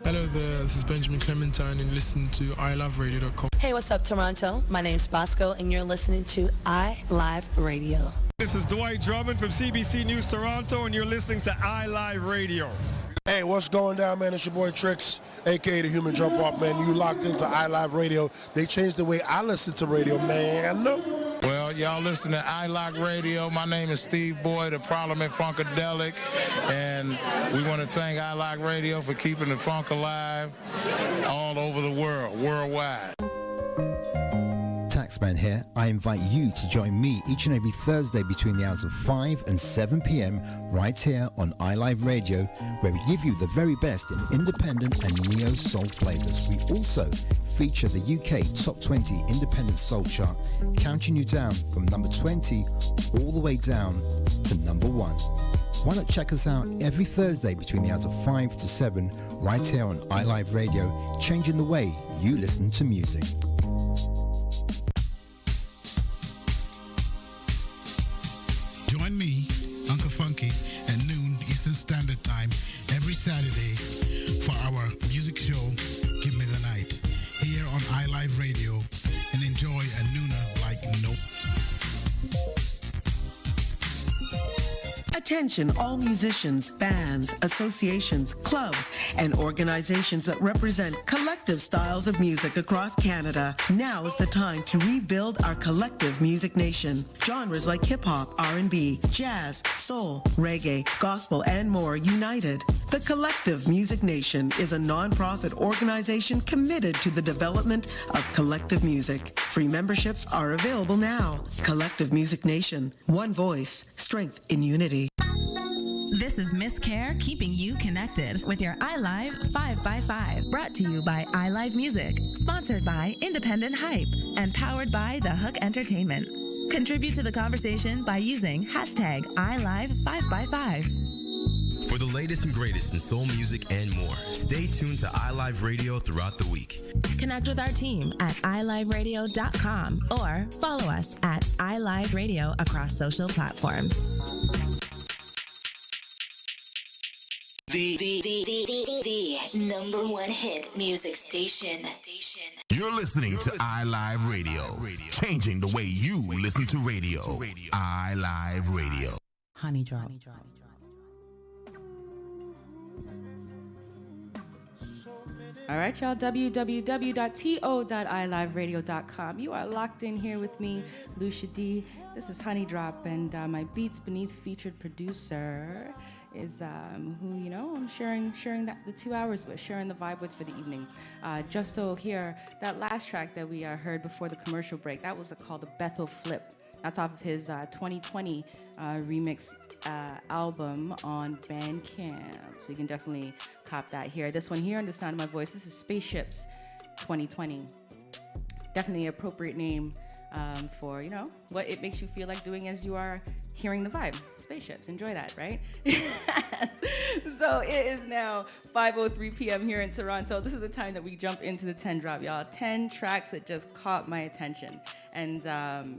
Hello there, this is Benjamin Clementine and listen to iloveradio.com. Hey, what's up, Toronto? My name's Bosco, and you're listening to iLive Radio. This is Dwight Drummond from CBC News Toronto, and you're listening to iLive Radio. Hey, what's going down, man? It's your boy Trix, a.k.a. the Human Jump Off, man. You locked into iLive Radio. They changed the way I listen to radio, man. Well, y'all listen to iLive Radio. My name is Steve Boyd of Parliament Funkadelic, and we want to thank iLive Radio for keeping the funk alive all over the world, worldwide. Taxman here. I invite you to join me each and every Thursday between the hours of 5 and 7 p.m. right here on iLive Radio, where we give you the very best in independent and neo-soul flavors. We also feature the UK Top 20 Independent Soul Chart, counting you down from number 20 all the way down to number 1. Why not check us out every Thursday between the hours of 5 to 7 right here on iLive Radio, changing the way you listen to music. Join me, Uncle Funky, at noon Eastern Standard Time every Saturday for our music show, Give Me the Night, here on iLive Radio, and enjoy a nooner like no. Attention all musicians, bands, associations, clubs, and organizations that represent collective styles of music across Canada. Now is the time to rebuild our collective music nation. Genres like hip-hop, R&B, jazz, soul, reggae, gospel, and more united. The Collective Music Nation is a non-profit organization committed to the development of collective music. Free memberships are available now. Collective Music Nation. One voice. Strength in unity. This is Miss Care keeping you connected with your iLive 5x5. Brought to you by iLive Music. Sponsored by Independent Hype and powered by The Hook Entertainment. Contribute to the conversation by using hashtag iLive5x5. For the latest and greatest in soul music and more, stay tuned to iLive Radio throughout the week. Connect with our team at iliveradio.com or follow us at iLive Radio across social platforms. The number one hit music station. You're listening to iLive Radio, changing the way you listen to radio. iLive Radio. Honey Drop. All right, y'all, www.to.iliveradio.com. You are locked in here with me, Lucia Dee. This is Honey Drop, and my Beats Beneath featured producer is who, you know, I'm sharing that the 2 hours with, sharing the vibe with for the evening. Just so here, that last track that we heard before the commercial break, that was called the Bethel Flip. That's off of his 2020 remix album on Bandcamp. So you can definitely cop that here. This one here, and the sound of my voice, this is Spaceships 2020. Definitely an appropriate name for, you know, what it makes you feel like doing as you are hearing the vibe. Spaceships, enjoy that, right? So it is now 5:03 p.m. here in Toronto. This is the time that we jump into the 10 drop, y'all. 10 tracks that just caught my attention. And,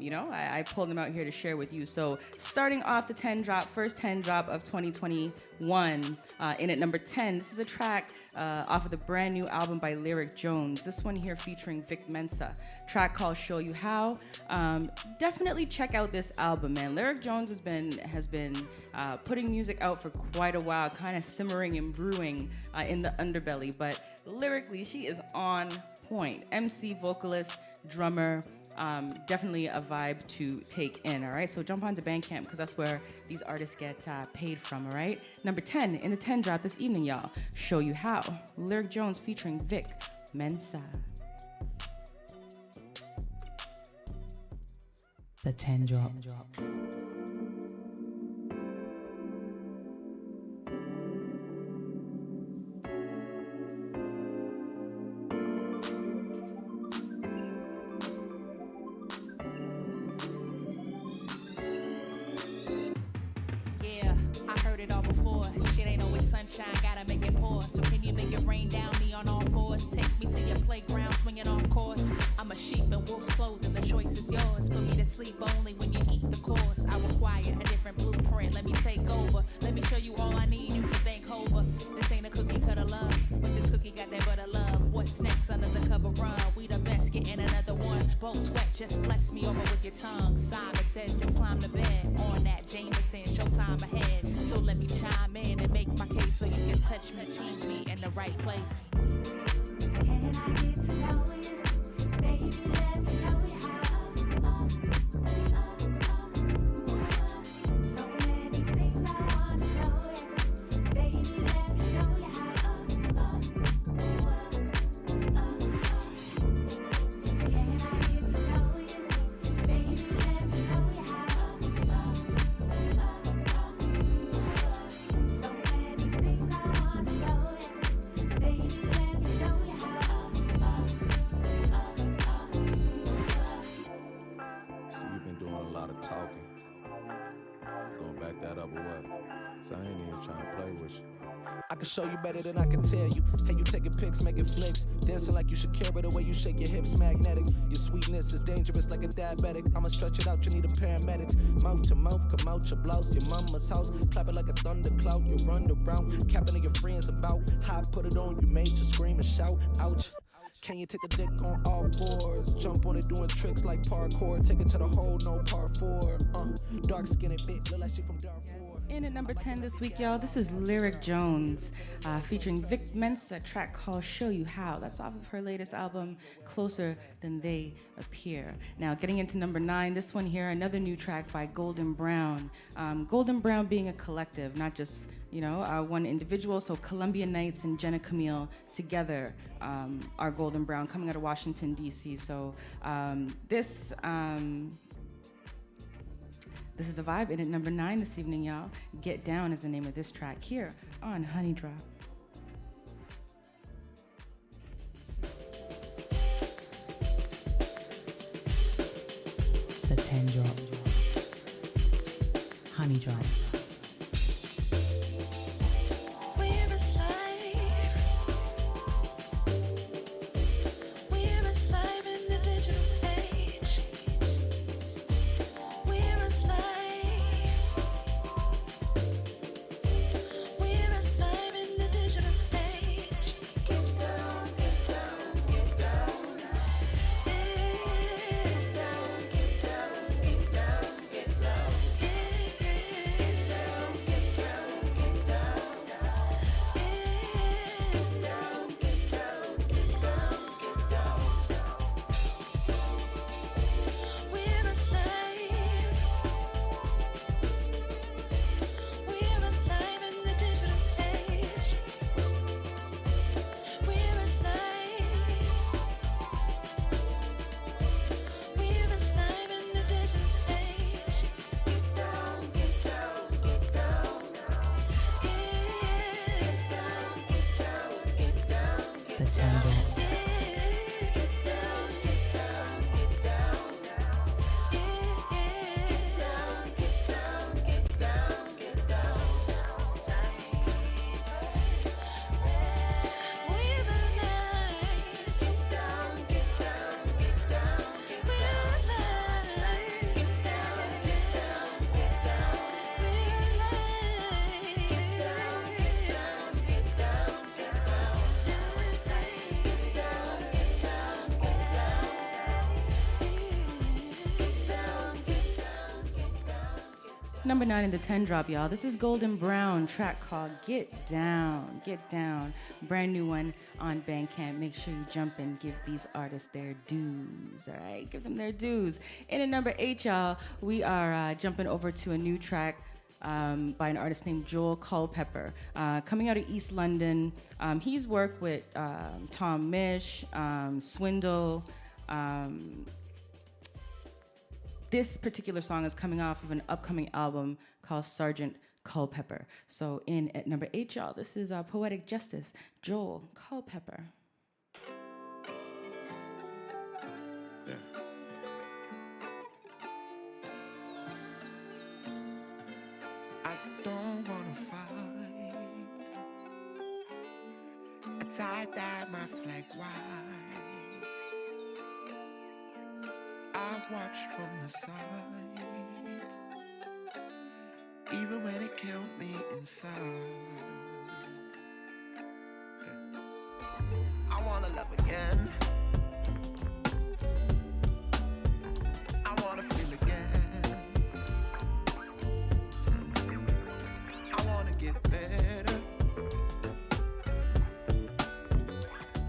you know, I pulled them out here to share with you. So starting off the 10 drop, first 10 drop of 2021, in at number 10, this is a track off of the brand new album by Lyric Jones. This one here featuring Vic Mensa, track called Show You How. Definitely check out this album, man. Lyric Jones has been putting music out for quite a while, kind of simmering and brewing in the underbelly, but lyrically she is on point. MC, vocalist, drummer, definitely a vibe to take in, all right? So jump onto Bandcamp because that's where these artists get paid from, all right? Number 10 in the 10 drop this evening, y'all. Show You How. Lyric Jones featuring Vic Mensa. The 10 drop. Gotta make it pour. So can you make it rain down me on all fours? Take me to your playground, swinging off course. I'm a sheep in wolf's clothing. The choice is yours. For me to sleep only when you eat the course. I require a different blueprint. Let me take over. Let me show you all I need. You can thank Hova. This ain't a cookie cutter love, but this cookie got let me chime in and make my case so you can touch me, tease me in the right place. Can I get to know you? Baby, let me know you how. So many things I want to show you. Baby, let me show you how. Can I get to know you? Baby, let me show you how. So many things I want to show you. Baby, let me show you how. See, you've been doing a lot of talking. Gonna back that up or what? So I ain't even trying to play with you. I can show you better than I can tell you. Hey, you taking pics, making flicks, dancing like you should care, but the way you shake your hips magnetic. Your sweetness is dangerous like a diabetic. I'ma stretch it out, you need a paramedics. Mouth to mouth, come out your blouse, your mama's house. Clap it like a thundercloud, you run around, capping to your friends about how I put it on. You made you scream and shout, ouch. Can you take the dick on all fours? Jump on it doing tricks like parkour. Take it to the hole, no par 4. Dark skinned bitch, look like she from Darfur. In at number 10 this week, y'all, this is Lyric Jones featuring Vic Mensa, a track called Show You How. That's off of her latest album, Closer Than They Appear. Now, getting into number 9, this one here, another new track by Golden Brown. Golden Brown being a collective, not just, one individual. So Columbia Knights and Jenna Camille together are Golden Brown, coming out of Washington, D.C. So this is the vibe. In at number 9 this evening, y'all. Get Down is the name of this track here on Honey Drop. The 10 drop. Honey Drop. Number 9 in the 10 drop, y'all. This is Golden Brown, track called Get Down. Get Down. Brand new one on Bandcamp. Make sure you jump and give these artists their dues, all right? Give them their dues. In at number 8, y'all, we are jumping over to a new track by an artist named Joel Culpepper, coming out of East London. He's worked with Tom Misch, Swindle. This particular song is coming off of an upcoming album called Sergeant Culpepper. So in at number 8, y'all, this is Poetic Justice, Joel Culpepper. I don't wanna fight. I tie-dye my flag white. I watched from the side, even when it killed me inside. Yeah. I wanna love again. I wanna feel again. I wanna get better.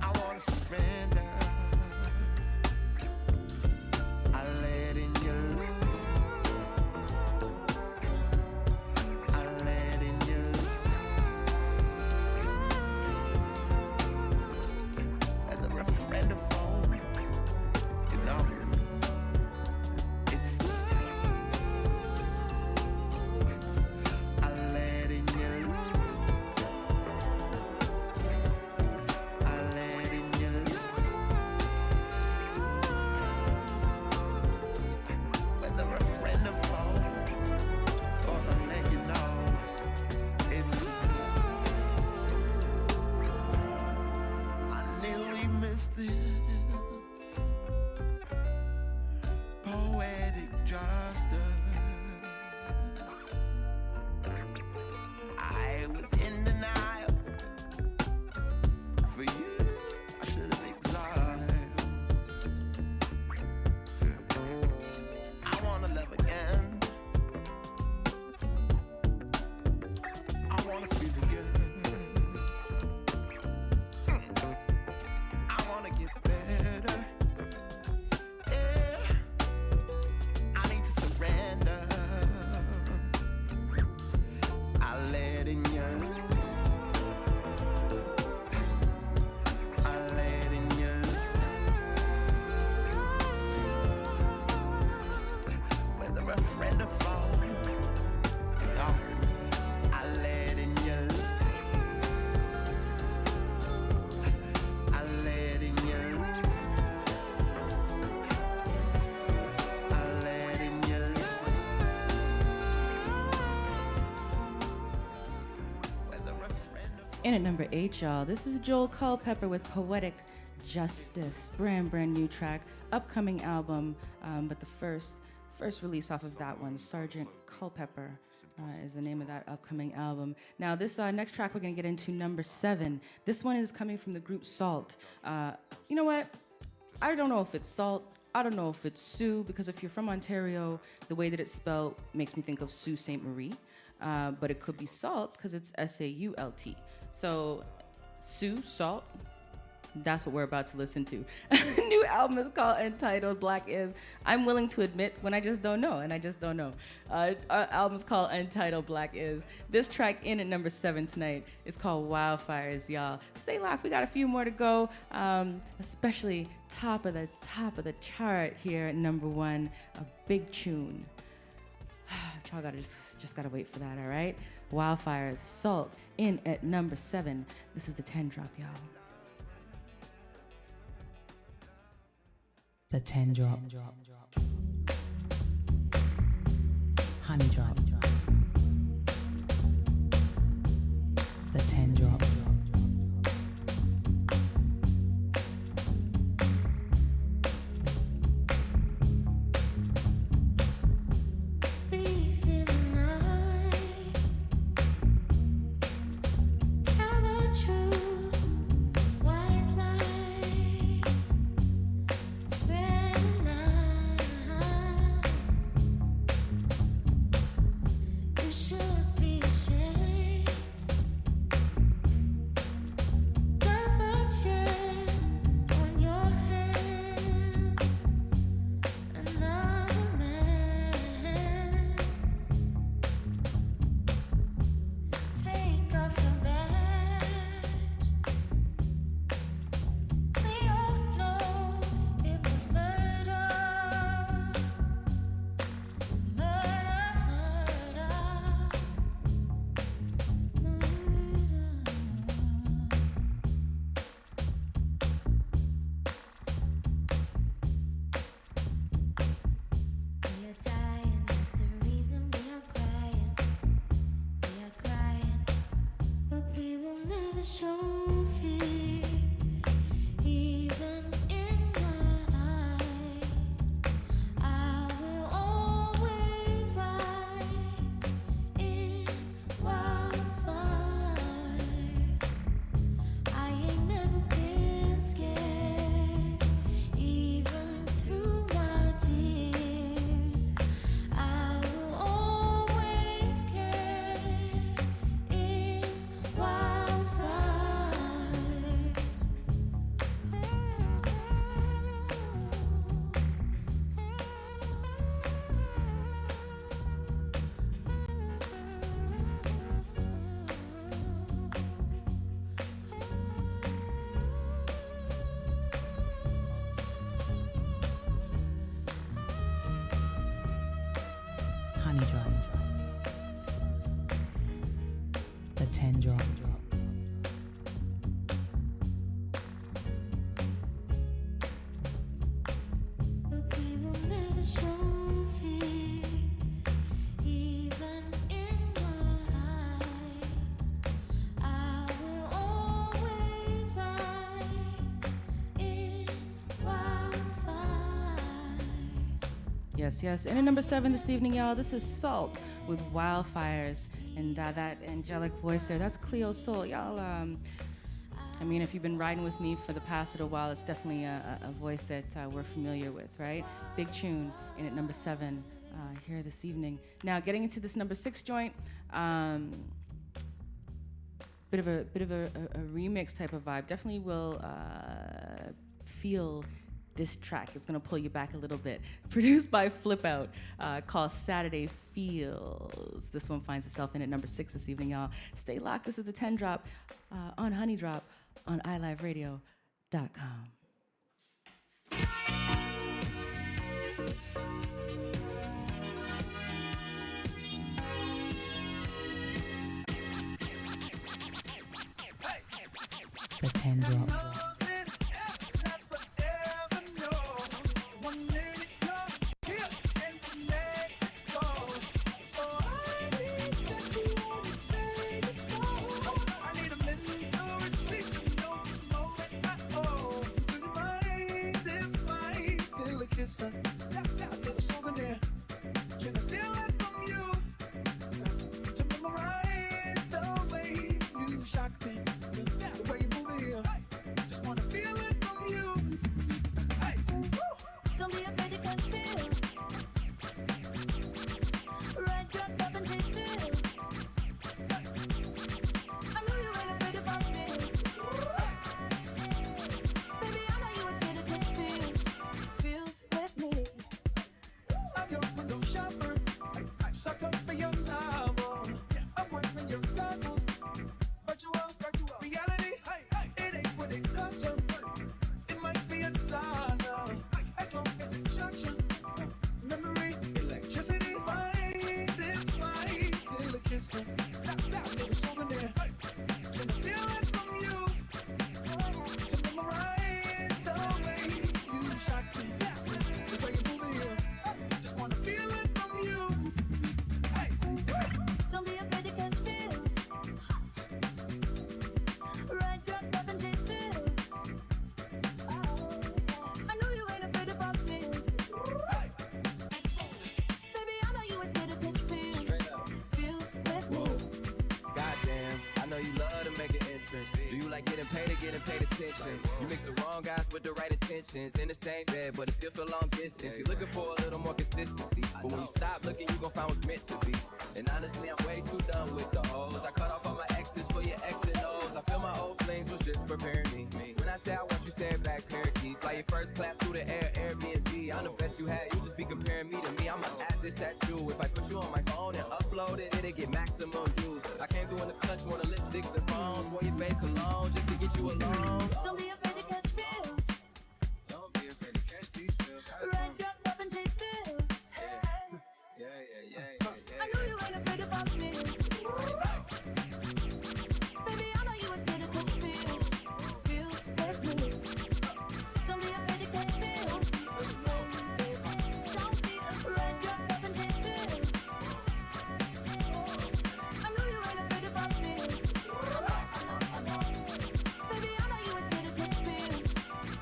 I wanna surrender. I let in your love. I let in your love. Whether a friend or foe, you know, it's I let in your love. I let in your love. Whether a friend or foe, gonna let you know it's I nearly missed this poetic justice. I was in denial. For you, I should have exiled. I wanna love again. I wanna feel again. I wanna get better. Yeah. I need to surrender. I let in your love. I let in your love. Whether a friend or foe, no. I let in your love. I let in your love. I let in your love. Whether a friend or In at number 8, y'all, this is Joel Culpepper with Poetic Justice. Brand new track, upcoming album, but the first release off of that one, Sergeant Culpepper, is the name of that upcoming album. Now, this next track we're going to get into, number 7. This one is coming from the group Salt. You know what? I don't know if it's Salt. I don't know if it's Sue, because if you're from Ontario, the way that it's spelled makes me think of Sault Ste. Marie. But it could be Salt because it's SAULT. So, Sue, Salt, that's what we're about to listen to. New album is called Entitled Black Is. I'm willing to admit when I just don't know, and I just don't know. Our album is called Entitled Black Is. This track in at number 7 tonight is called Wildfires, y'all. Stay locked, we got a few more to go, especially top of the chart here at number 1, a big tune. Y'all just gotta wait for that, all right? Wildfires, Salt, in at number 7. This is the 10 drop, y'all. The 10 drop. Honey drop. The 10 drop. 10 drop. Yes, yes. And at number 7 this evening, y'all, this is Salt with Wildfires. And that angelic voice there, that's Cleo Soul. Y'all, I mean, if you've been riding with me for the past little while, it's definitely a voice that we're familiar with, right? Big tune in at number 7 here this evening. Now, getting into this number 6 joint, bit of a remix type of vibe. Definitely will feel this track. It's gonna pull you back a little bit. Produced by Flip Out, called Saturday Feels. This one finds itself in at number 6 this evening, y'all. Stay locked. This is the 10 drop on Honey Drop on iLiveRadio.com. The 10 drop. In the same bed, but it still feel long distance. You're looking for a little more consistency, but when you stop looking, you gon' find what's meant to be. And honestly, I'm way too done with the hoes. I cut off all my exes for your X and O's. I feel my old flings was just preparing me. When I say I want you, say it back, parakeet. Fly your first class through the air, Airbnb. I'm the best you had, you just be comparing me to me. I'ma add this at you. If I put you on my phone and upload it, it'll get maximum views. I came through in the clutch, more than lipsticks and phones. Wore your fake cologne just to get you alone. Don't be afraid to catch feels. Red drop, love and chase feels. I know you ain't afraid about feels. Baby, I know you ain't scared to catch feels. Feels with me. Don't be afraid to catch feels. Don't be red drop, love and chase feels. I know you ain't afraid about feels. Baby, I know you ain't scared to catch feels.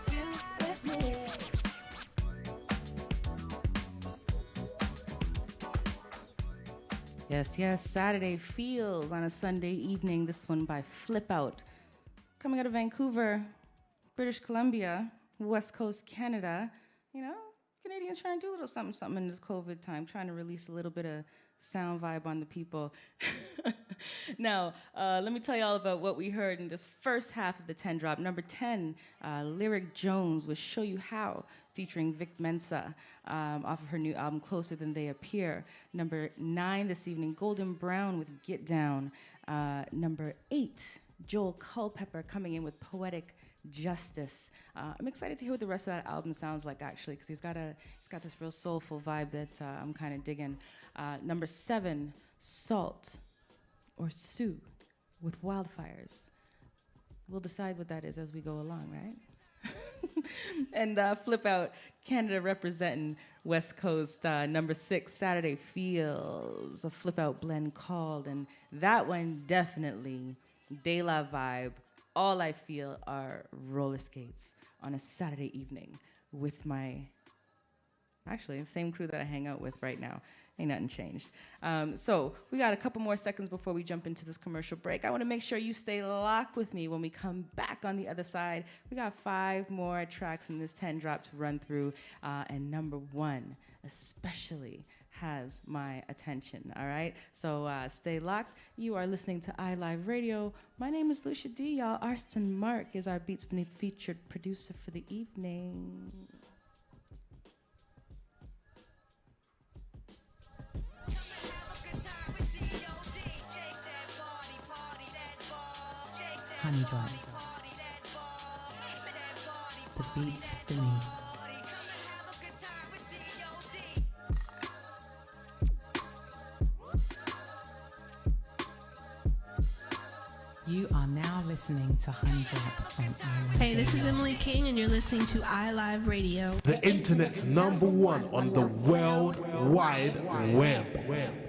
Feels with me. Yes, yes, Saturday Feels on a Sunday evening. This one by Flip Out. Coming out of Vancouver, British Columbia, West Coast, Canada. You know, Canadians trying to do a little something, something in this COVID time, trying to release a little bit of sound vibe on the people. Now, let me tell you all about what we heard in this first half of the 10 drop. Number 10, Lyric Jones with Show You How, featuring Vic Mensa, off of her new album, Closer Than They Appear. Number 9 this evening, Golden Brown with Get Down. Number 8, Joel Culpepper coming in with Poetic Justice. I'm excited to hear what the rest of that album sounds like, actually, because he's got this real soulful vibe that I'm kind of digging. Number 7, Salt or Sue with wildfires. We'll decide what that is as we go along, right? And Flip Out Canada representing West Coast, number 6, Saturday Feels, a Flip Out blend called, and that one definitely, De La Vibe. All I feel are roller skates on a Saturday evening with my, actually, the same crew that I hang out with right now. Ain't nothing changed. So we got a couple more seconds before we jump into this commercial break. I want to make sure you stay locked with me when we come back on the other side. We got 5 more tracks in this 10 drop to run through, and number 1 especially has my attention, all right? So stay locked. You are listening to iLive Radio. My name is Lucia Dee, y'all. Arston Mark is our Beats Beneath featured producer for the evening. Honey Drop. The beats beneath. You are now listening to Honey Drop on iLive. Hey, this is Emily King, and you're listening to iLive Radio. The internet's number 1 on the World Wide Web.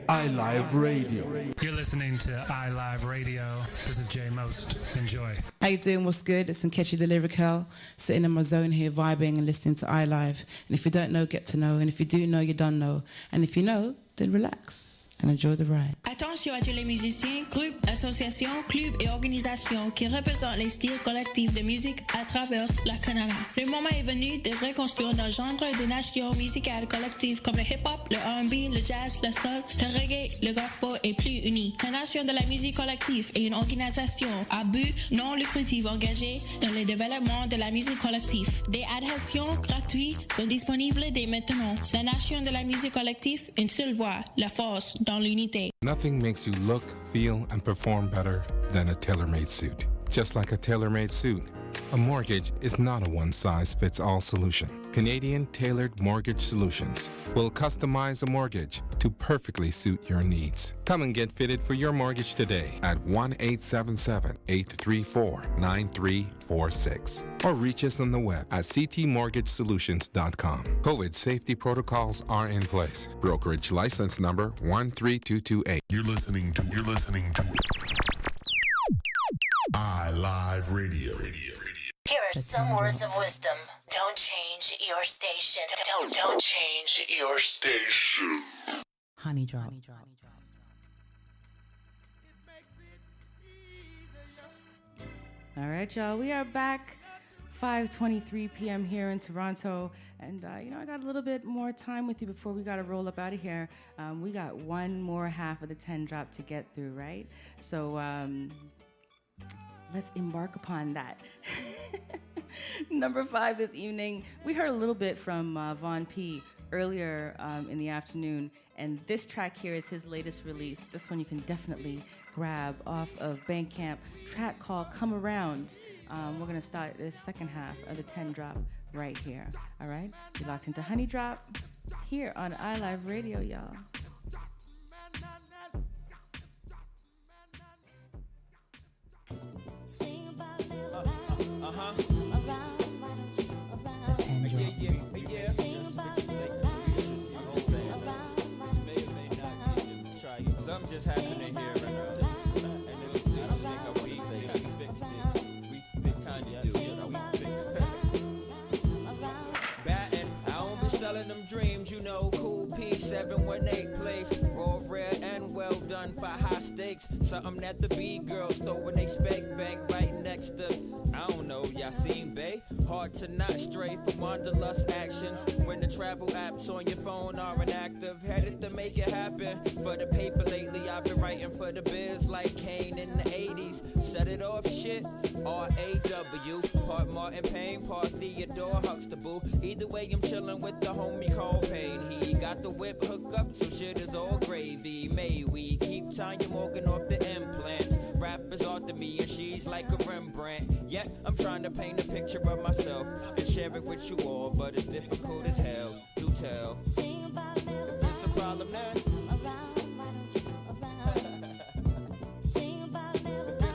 iLive Radio. You're listening to iLive Radio. This is Jay Most. Enjoy. How you doing? What's good? It's Nkechi the Lyrical, sitting in my zone here, vibing and listening to iLive. And if you don't know, get to know. And if you do know, you don't know. And if you know, then relax and enjoy the ride. Attention à tous les musiciens, groupes, associations, clubs et organisations qui représentent les styles collectifs de musique à travers le Canada. Le moment est venu de reconstruire nos genres des nations musicales collectives comme le hip-hop, le R&B, le jazz, le soul, le reggae, le gospel et plus unis. La Nation de la musique collective est une organisation à but non lucratif engagée dans le développement de la musique collective. Des adhésions gratuites sont disponibles dès maintenant. La Nation de la musique collective, une seule voix, la force dans l'unité. Nothing makes you look, feel, and perform better than a tailor-made suit. Just like a tailor-made suit, a mortgage is not a one-size-fits-all solution. Canadian Tailored Mortgage Solutions will customize a mortgage to perfectly suit your needs. Come and get fitted for your mortgage today at 1-877-834-9346 or reach us on the web at ctmortgagesolutions.com. COVID safety protocols are in place. Brokerage license number 13228. You're listening to iLive Radio. Here are some words of wisdom. Don't change your station. Don't change your station. Honey Drop. All right, y'all. We are back. 5:23 p.m. here in Toronto, and I got a little bit more time with you before we got to roll up out of here. We got one more half of the 10 drop to get through, right? So let's embark upon that. Number 5 this evening, we heard a little bit from Von P earlier in the afternoon, and this track here is his latest release. This one you can definitely grab off of Bandcamp, track called Come Around. We're going to start the second half of the 10 drop right here. All right? You're locked into Honey Drop here on iLive Radio, y'all. Something just happened in here. Selling them dreams, cool P718 place, raw, rare, and well done for high stakes. Something that the B-girls throw when they spec bank right next to, I don't know, y'all seen Bay? Hard to not stray from wanderlust actions when the travel apps on your phone are inactive. Headed to make it happen for the paper lately. I've been writing for the biz like Kane in the 80s. Set it off shit, R-A-W. Part Martin Payne, part Theodore Huxtable. Either way, I'm chilling with the homie called Payne. He got the whip hook up, so shit is all gravy. May we keep Tanya Morgan off the implant. Rappers after me and she's like a Rembrandt. Yet I'm trying to paint a picture of myself and share it with you all, but it's difficult as hell to tell. If it's a problem then, if it's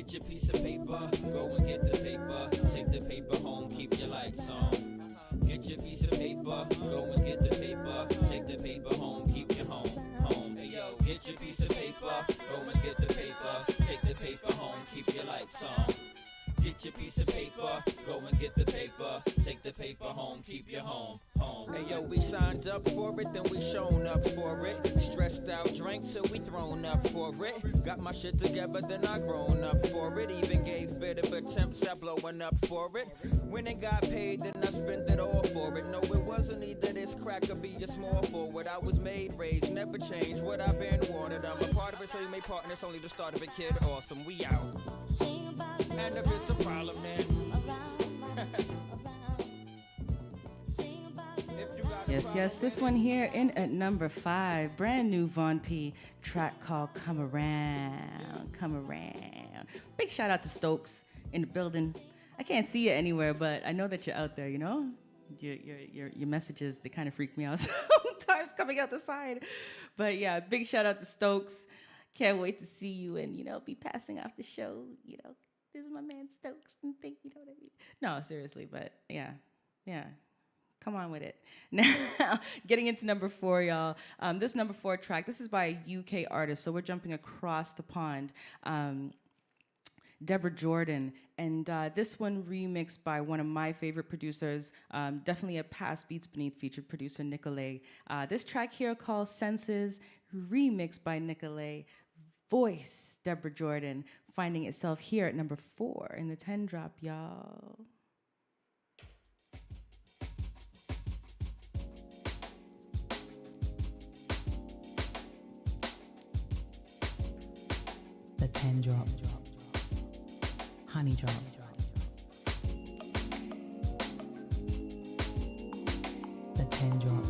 Get your piece of paper, go and get the paper. Take the paper home, keep your lights on. Get your piece of paper, go and get the paper. Take the paper home, keep your home. Hey yo, get your piece of paper, go and get the paper. Take the paper home, keep your lights on. Get your piece of paper, go and get the paper. Take the paper home, keep your home. Hey yo, we signed up for it, then we shown up for it. Stressed out, drank till we thrown up for it. Got my shit together, then I grown up for it. Even gave bit of attempts at blowing up for it. When it got paid, then I spent it all for it. No, it wasn't either this crack or be a small forward. I was made, raised, never changed what I've been wanted. I'm a part of it, so you may partner. It's only the start of it, kid. Awesome, we out. And if it's a problem, then Yes, this one here in at number 5, brand new Von P track called Come Around. Big shout out to Stokes in the building. I can't see you anywhere, but I know that you're out there, you know? Your messages, they kind of freak me out sometimes coming out the side. But yeah, big shout out to Stokes. Can't wait to see you and, you know, be passing off the show, you know. This is my man Stokes and think, you know what I mean? No, seriously, but yeah. Come on with it. Now, getting into number 4, y'all. This number 4 track, this is by a UK artist, so we're jumping across the pond. Deborah Jordan, and this one remixed by one of my favorite producers, definitely a past Beats Beneath featured producer, Nicolay. This track here called Senses, remixed by Nicolay. Voice, Deborah Jordan, finding itself here at number 4 in the 10 drop, y'all. The 10 drop. Honey drop. The 10 drop.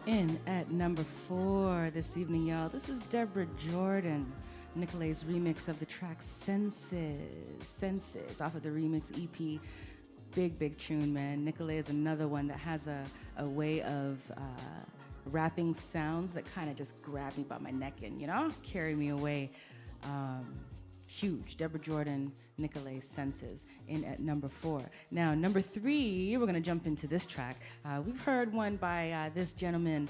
In at number 4 this evening, y'all. This is Deborah Jordan, Nicolet's remix of the track Senses, off of the remix EP. Big tune, man. Nicolet is another one that has a way of rapping sounds that kind of just grab me by my neck and, carry me away. Huge. Deborah Jordan, Nicolet, Senses, in at number 4. Now, number 3, we're going to jump into this track. We've heard one by this gentleman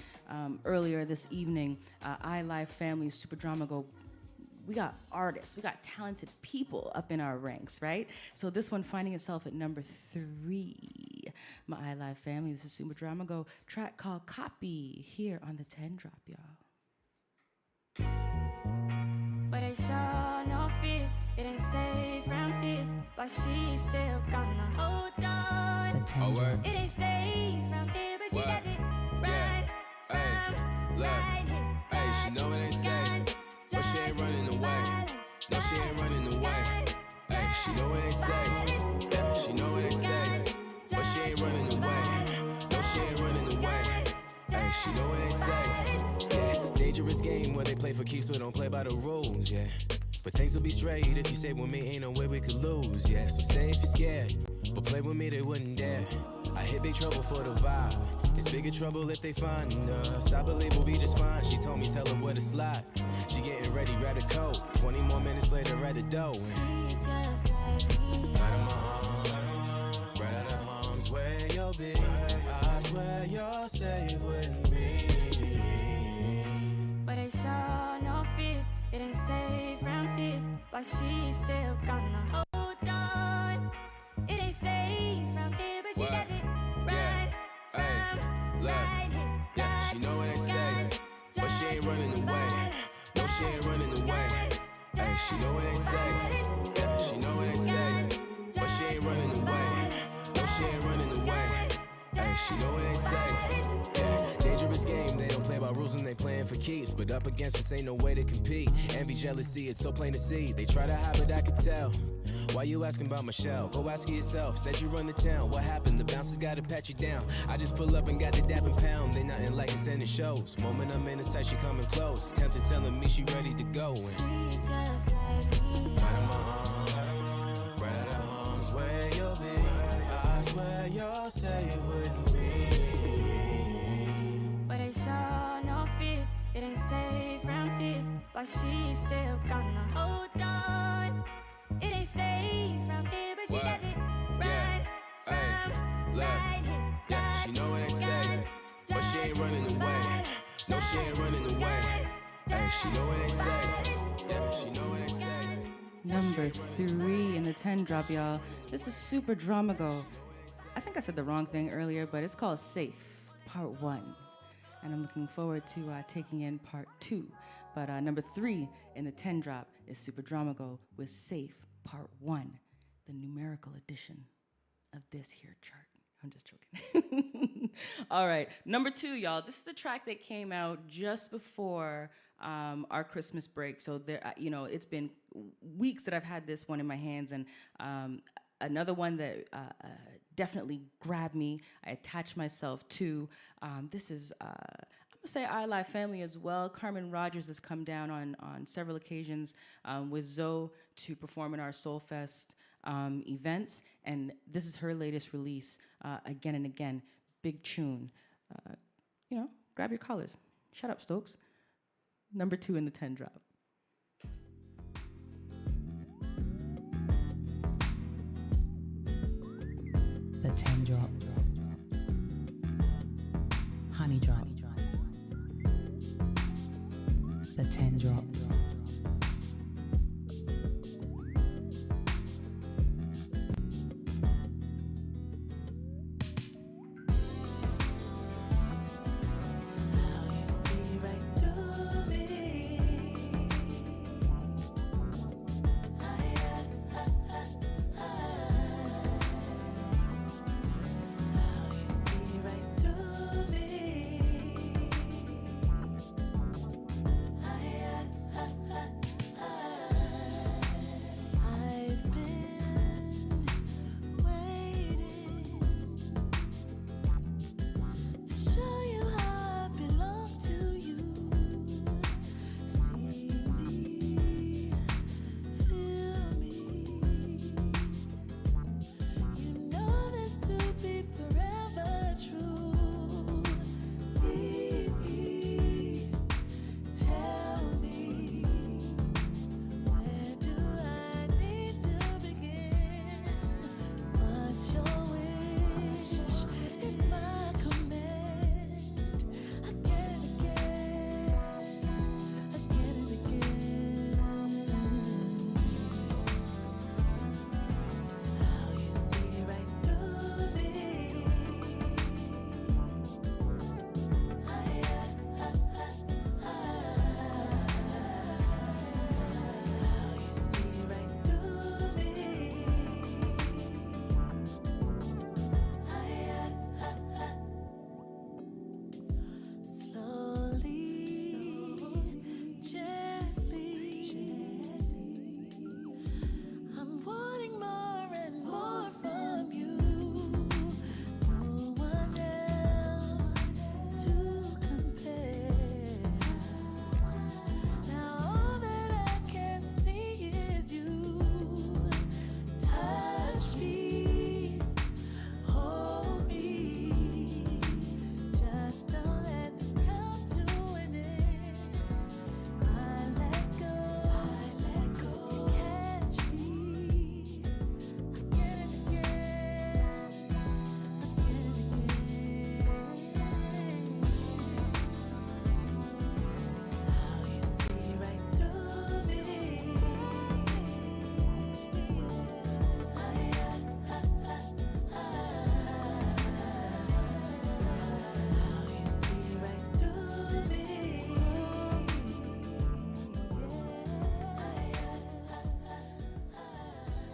earlier this evening, I Live Family, Super Drama Go. We got artists, we got talented people up in our ranks, right? So this one finding itself at number 3. My I Live Family, this is Super Drama Go, track called Copy, here on the 10 Drop, y'all. But they show no fear, it ain't safe from here, but she still gonna hold on. It ain't safe from here, but she does it right from right here. Hey, she know it ain't safe, but she ain't running away. No, she ain't running away. Hey, she know it ain't safe. Yeah, she know it ain't safe, but she ain't running away. No, she ain't running away. Hey, she know it ain't safe. Yeah, dangerous game where they play for keeps, but don't play by the rules, yeah. But things will be straight if you say with me, ain't no way we could lose, yeah. So stay if you're scared, but play with me, they wouldn't dare. I hit big trouble for the vibe. It's bigger trouble if they find us. I believe we'll be just fine. She told me, tell her where to slide. She getting ready, grab the coat. 20 more minutes later, at the door. She just let me tight in my arms, right out of harm's way, you'll be. I swear you're safe with me. But they show no fear, it ain't safe from here, but she still gonna hold on. It ain't safe from here, but she does it right from right here. Yeah, she know it ain't safe, but she ain't running away. No, she ain't running away. Hey, she know it ain't safe. Yeah, she know it ain't safe, but she ain't running away. No, she ain't running away. Hey, she know it ain't safe. Yeah, dangerous game, they don't play by rules and they playing for keeps. But up against us ain't no way to compete. Envy, jealousy, it's so plain to see. They try to hide, but I could tell. Why you asking about Michelle? Go ask yourself. Said you run the town. What happened? The bouncers gotta pat you down. I just pull up and got the dap and pound. They nothing like it's in the shows. Moment I'm in the sight, she coming close. Tempted telling me she ready to go. And she just let me tight in my arms, right out of harm's way, you'll be. I swear you're safe with me. But they show no fear, it ain't safe from here, but she still gonna hold on. It ain't safe from here, but she does it right from right here. Yeah, she know it ain't safe, but she ain't running away. No, she ain't running away. Hey, she know it ain't safe. Yeah, she know it ain't safe. Number 3 in the 10 Drop, y'all. This is Super Drama Go. I think I said the wrong thing earlier, but it's called Safe, Part 1. And I'm looking forward to taking in Part 2. But number 3 in the 10 Drop is Super Drama Go with Safe, Part 1, the numerical edition of this here chart. I'm just joking. All right, number 2, y'all. This is a track that came out just before our Christmas break. So there, it's been weeks that I've had this one in my hands, and another one that definitely grabbed me. I attached myself to. This is. I'm gonna say I Live Family as well. Carmen Rogers has come down on several occasions with Zoe to perform in our Soul Fest events, and this is her latest release. Again and again, big tune. Grab your collars. Shut up, Stokes. Number 2 in the 10 Drop. The 10 Drop. Honey Drop. The 10 Drop.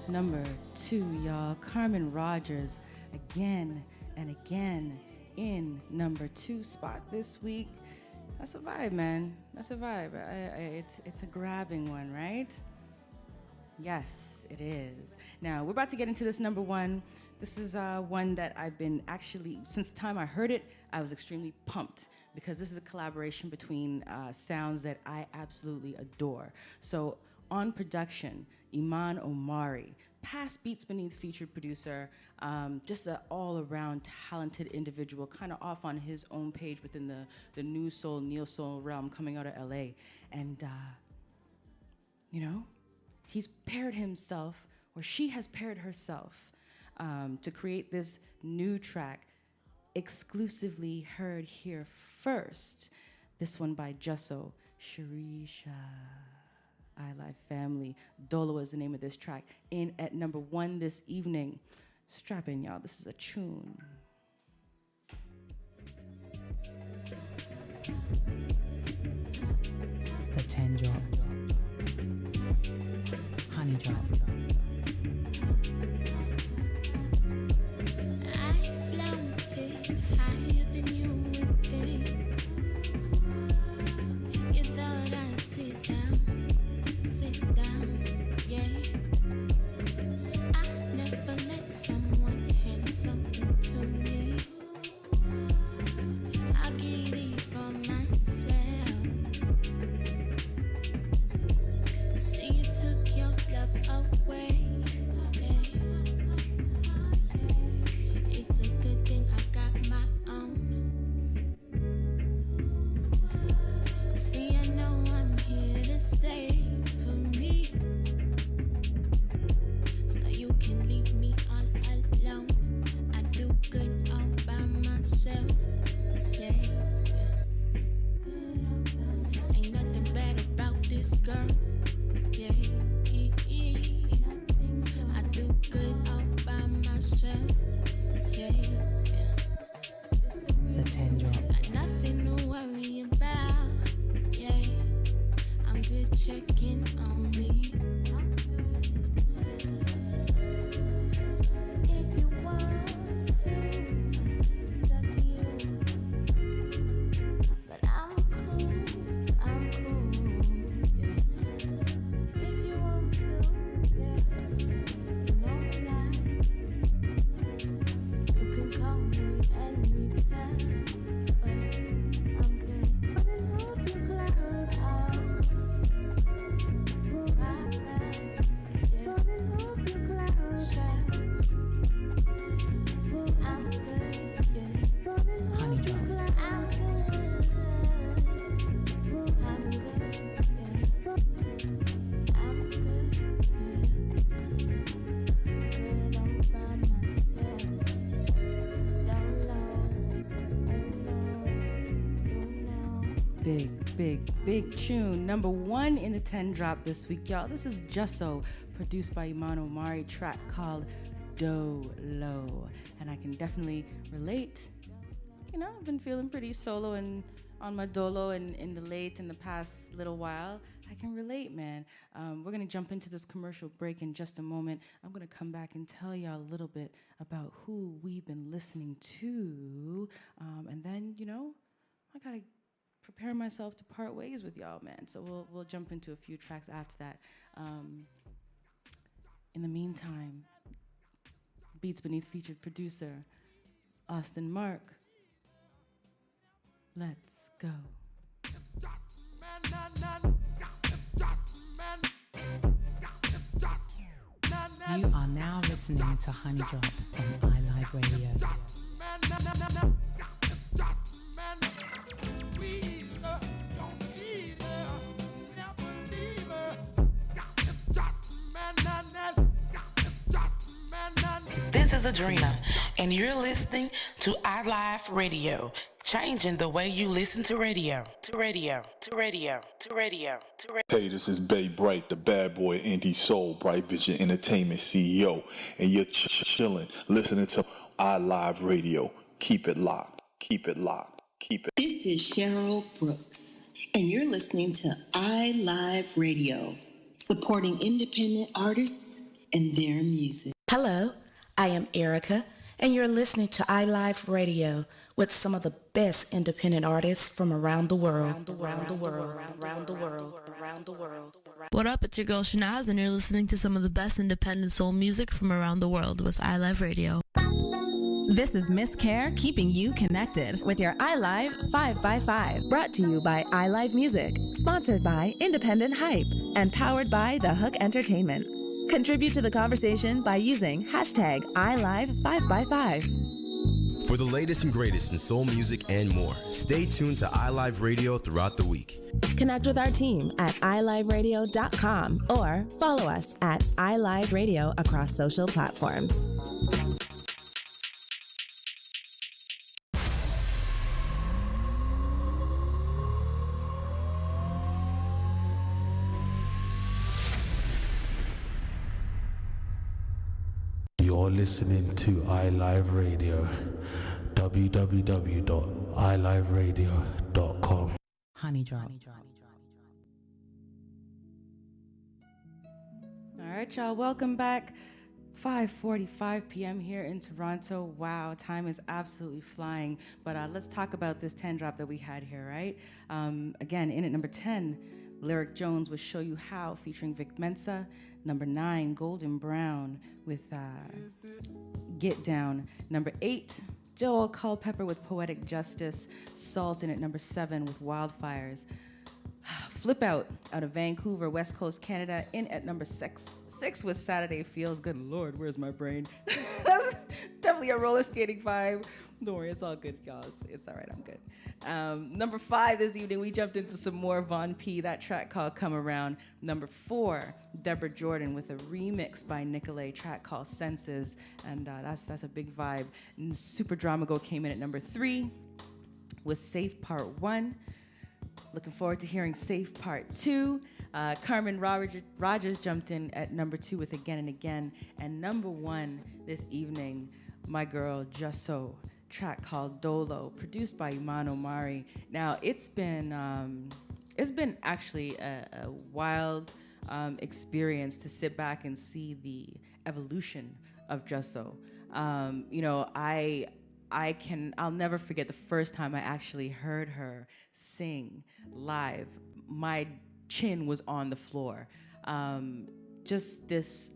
Number 2, y'all. Carmen Rogers again and again in number 2 spot this week. That's a vibe, man. That's a vibe. It's a grabbing one, right? Yes, it is. Now, we're about to get into this number 1. This is one that I've been actually, since the time I heard it, I was extremely pumped because this is a collaboration between sounds that I absolutely adore. So on production, Iman Omari, past Beats Beneath featured producer, just an all-around talented individual, kind of off on his own page within the new soul, neo soul realm coming out of LA. And, you know, he's paired himself, or she has paired herself to create this new track exclusively heard here first. This one by Jusso, Sharisha. iLive family. Dolo is the name of this track. In at number 1 this evening. Strap in, y'all. This is a tune. The 10 drop. Honey drop. I floated higher than you would think. You thought I'd sit down, yeah. I never let someone hand something to me. I get it for myself. See, you took your love away, yeah. It's a good thing I got my own. See, I know I'm here to stay for me, so you can leave me all alone. I do good all by myself, yeah. Ain't nothing bad about this girl, yeah. I do good all by myself, yeah. The 10 drop. Got nothing to worry about, yeah. I'm good checking on me. If you want to, it's up to you. But I'm cool, yeah. If you want to, yeah. You know me like. You can call me anytime, but I'm good. Honey drop. Big tune. Number 1 in the 10 drop this week, y'all. This is Jusso, produced by Iman Omari, track called Dolo. And I can definitely relate. You know, I've been feeling pretty solo and on my dolo and in the past little while. I can relate, man. We're gonna jump into this commercial break in just a moment. I'm gonna come back and tell y'all a little bit about who we've been listening to. And then, you know, I gotta prepare myself to part ways with y'all, man. So we'll jump into a few tracks after that. In the meantime, Beats Beneath featured producer Austin Mark. Let's go. You are now listening to Honey Drop on iLive Radio. This is Adrena, and you're listening to iLive Radio, changing the way you listen to radio, to radio, to radio, to radio, to radio. Hey, this is Bay Bright, the bad boy indie soul, Bright Vision Entertainment CEO, and you're chilling, listening to iLive Radio. Keep it locked, keep it locked, keep it. This is Cheryl Brooks, and you're listening to iLive Radio, supporting independent artists and their music. Hello, I am Erica, and you're listening to iLive Radio with some of the best independent artists from around the world. What up, it's your girl Shanaz, and you're listening to some of the best independent soul music from around the world with iLive Radio. This is Miss Care keeping you connected with your iLive 5x5. Brought to you by iLive Music, sponsored by Independent Hype, and powered by The Hook Entertainment. Contribute to the conversation by using hashtag iLive5x5. For the latest and greatest in soul music and more, stay tuned to iLive Radio throughout the week. Connect with our team at iliveradio.com or follow us at iLive Radio across social platforms. You're listening to iLive Radio, www.iliveradio.com. Honey drop. All right, y'all, welcome back. 5:45 p.m. here in Toronto. Wow, time is absolutely flying. But let's talk about this 10 drop that we had here, right? Again, in at number 10, Lyric Jones with Show You How featuring Vic Mensa. Number 9, Golden Brown with Get Down. Number 8, Joel Culpepper with Poetic Justice. Salt in at number 7 with Wildfires. Flip Out of Vancouver, West Coast, Canada, in at number 6. 6 with Saturday Feels. Good Lord, where's my brain? That's definitely a roller skating vibe. Don't worry, it's all good, y'all. It's all right, I'm good. Number 5 this evening, we jumped into some more Von P, that track called Come Around. Number 4, Deborah Jordan with a remix by Nicolay, track called Senses, and that's a big vibe. And Super Dramago came in at number 3 with Safe Part 1. Looking forward to hearing Safe Part 2. Carmen Rogers jumped in at number 2 with Again and Again. And number 1 this evening, my girl Just So, track called Dolo, produced by Iman Omari. Now, it's been actually a wild experience to sit back and see the evolution of Just So. I'll never forget the first time I actually heard her sing live. My chin was on the floor. Just this,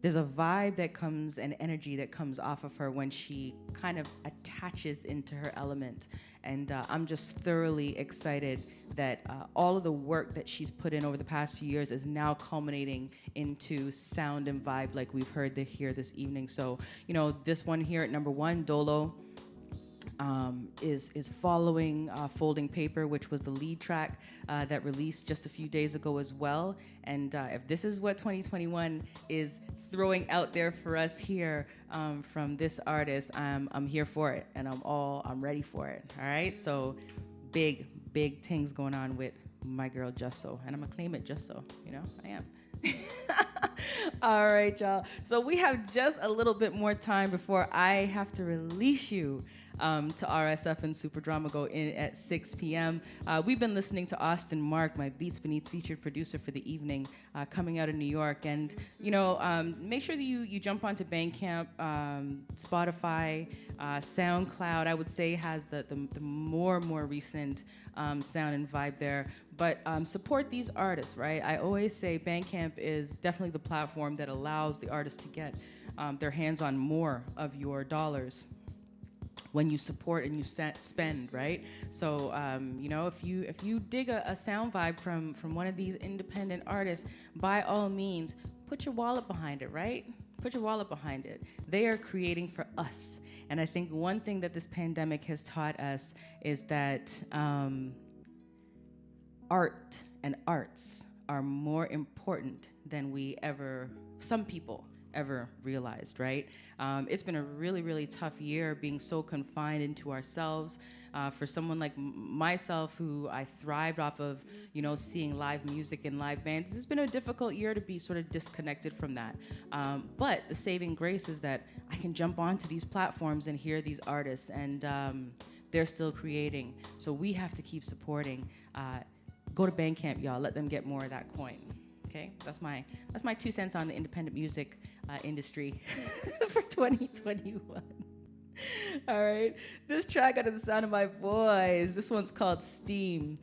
there's a vibe that comes, an energy that comes off of her when she kind of attaches into her element. And I'm just thoroughly excited that all of the work that she's put in over the past few years is now culminating into sound and vibe like we've heard here this evening. So, this one here at number 1, Dolo, is following Folding Paper, which was the lead track that released just a few days ago as well. And if this is what 2021 is throwing out there for us here from this artist, I'm here for it, and I'm ready for it. All right, so big things going on with my girl Just So, and I'm gonna claim it Just So. I am. All right, y'all. So we have just a little bit more time before I have to release you to RSF and Super Dramago in at 6 p.m. We've been listening to Austin Mark, my Beats Beneath featured producer for the evening, coming out of New York. And, make sure that you jump onto Bandcamp, Spotify, SoundCloud, I would say has the more recent sound and vibe there. But support these artists, right? I always say Bandcamp is definitely the platform that allows the artists to get their hands on more of your dollars when you support and you spend, right? So, if you dig a sound vibe from one of these independent artists, by all means, put your wallet behind it, right? Put your wallet behind it. They are creating for us. And I think one thing that this pandemic has taught us is that art and arts are more important than some people ever realized, right? It's been a really tough year being so confined into ourselves. For someone like myself, who I thrived off of, seeing live music and live bands, it's been a difficult year to be sort of disconnected from that. But the saving grace is that I can jump onto these platforms and hear these artists, and they're still creating. So we have to keep supporting. Go to Bandcamp, y'all. Let them get more of that coin. Okay, that's my 2 cents on the independent music industry for 2021. All right, this track under the sound of my voice. This one's called Steam.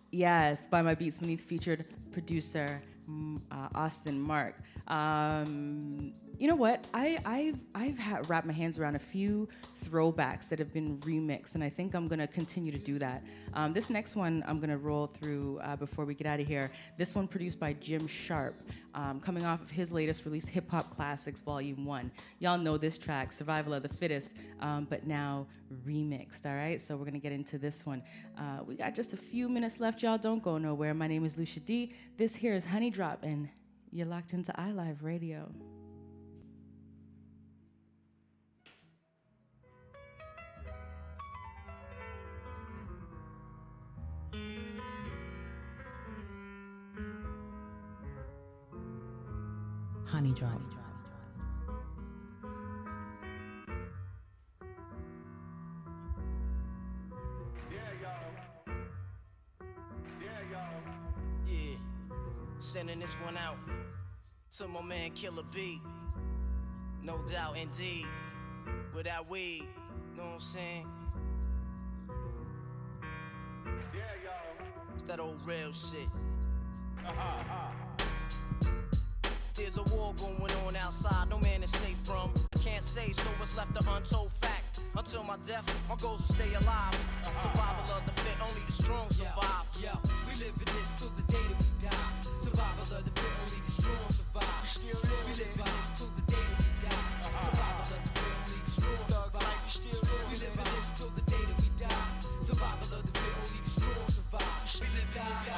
Yes, by my Beats Beneath featured producer Austin Mark. You know what? I've wrapped my hands around a few throwbacks that have been remixed, and I think I'm gonna continue to do that. This next one I'm gonna roll through before we get out of here. This one produced by Jim Sharp, coming off of his latest release, Hip Hop Classics Volume 1. Y'all know this track, Survival of the Fittest, but now remixed, all right? So we're gonna get into this one. We got just a few minutes left, y'all. Don't go nowhere. My name is Lucia Dee. This here is Honey Drop, and you're locked into iLive Radio. Honey Drop. Yeah, sending this one out to my man Killer B. No doubt, indeed. Without weed, know what I'm saying? Yeah, y'all. It's that old real shit. There's a war going on outside, no man is safe from. I can't say, so what's left an untold fact. Until my death, my goals will stay alive. Survival of the fit, only the strong survive. Yo, we live in this till the day that we die. Survival of the fit, only the strong survive. We live in this till the day that we die. Survival of the fit, only the strong survive. We live in this till the day that we die. Survival of the fit, only the strong survive. We live in this.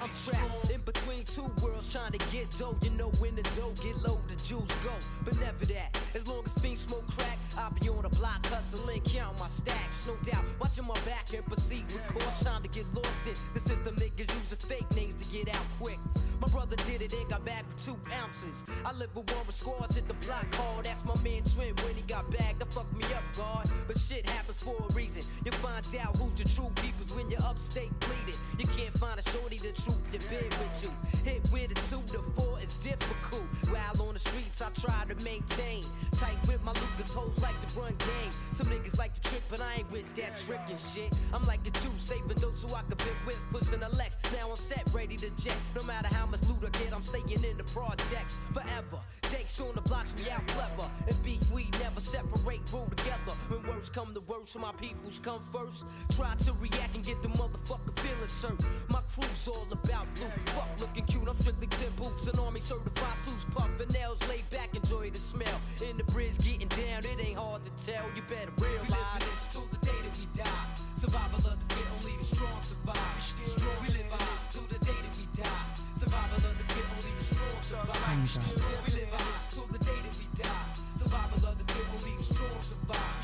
I'm trapped in between two worlds trying to get dough. You know when the dough get low, the juice go. But never that. As long as fiends smoke crack, I'll be on the block hustling, count my stacks. No doubt, watching my back and proceed with course. Time to get lost in the system. Niggas using fake names to get out quick. My brother did it and got back with 2 ounces. I live with one with squads, hit the block hard. That's my man Twin when he got bagged. That fucked me up, God. But shit happens for a reason. You find out who's your true peoples when you're upstate bleeding. You can't find a shorty the truth. You been with you. Hit with a 2 to 4 is difficult. While on the streets, I try to maintain. Tight with my Lucas, hoes like to run game. Some niggas like to trick, but I ain't with that trickin' shit. I'm like a Jew, saving those who I could pick with, pushing a Lex. Now I'm set, ready to jet. No matter how much loot I get, I'm staying in the projects forever. Jake's on the blocks, we out clever. And beef, we never separate, roll together. When words come to words, so my peoples come first. Try to react and get the motherfucker feelings hurt. My crew's all about blue. Fuck looking cute, I'm strictly 10 boots. An army certified suits, puffin' nails, laid back, enjoy the smell. In the bridge, getting down, it ain't hard to tell. You better realize. We live in this till the day that we die. Survival of the fit, only the strong survive. We live in this till the day that we die. Survival of the fit, only the strong survive. We live in this till the day that we die. Survival of the fit, only the strong survive.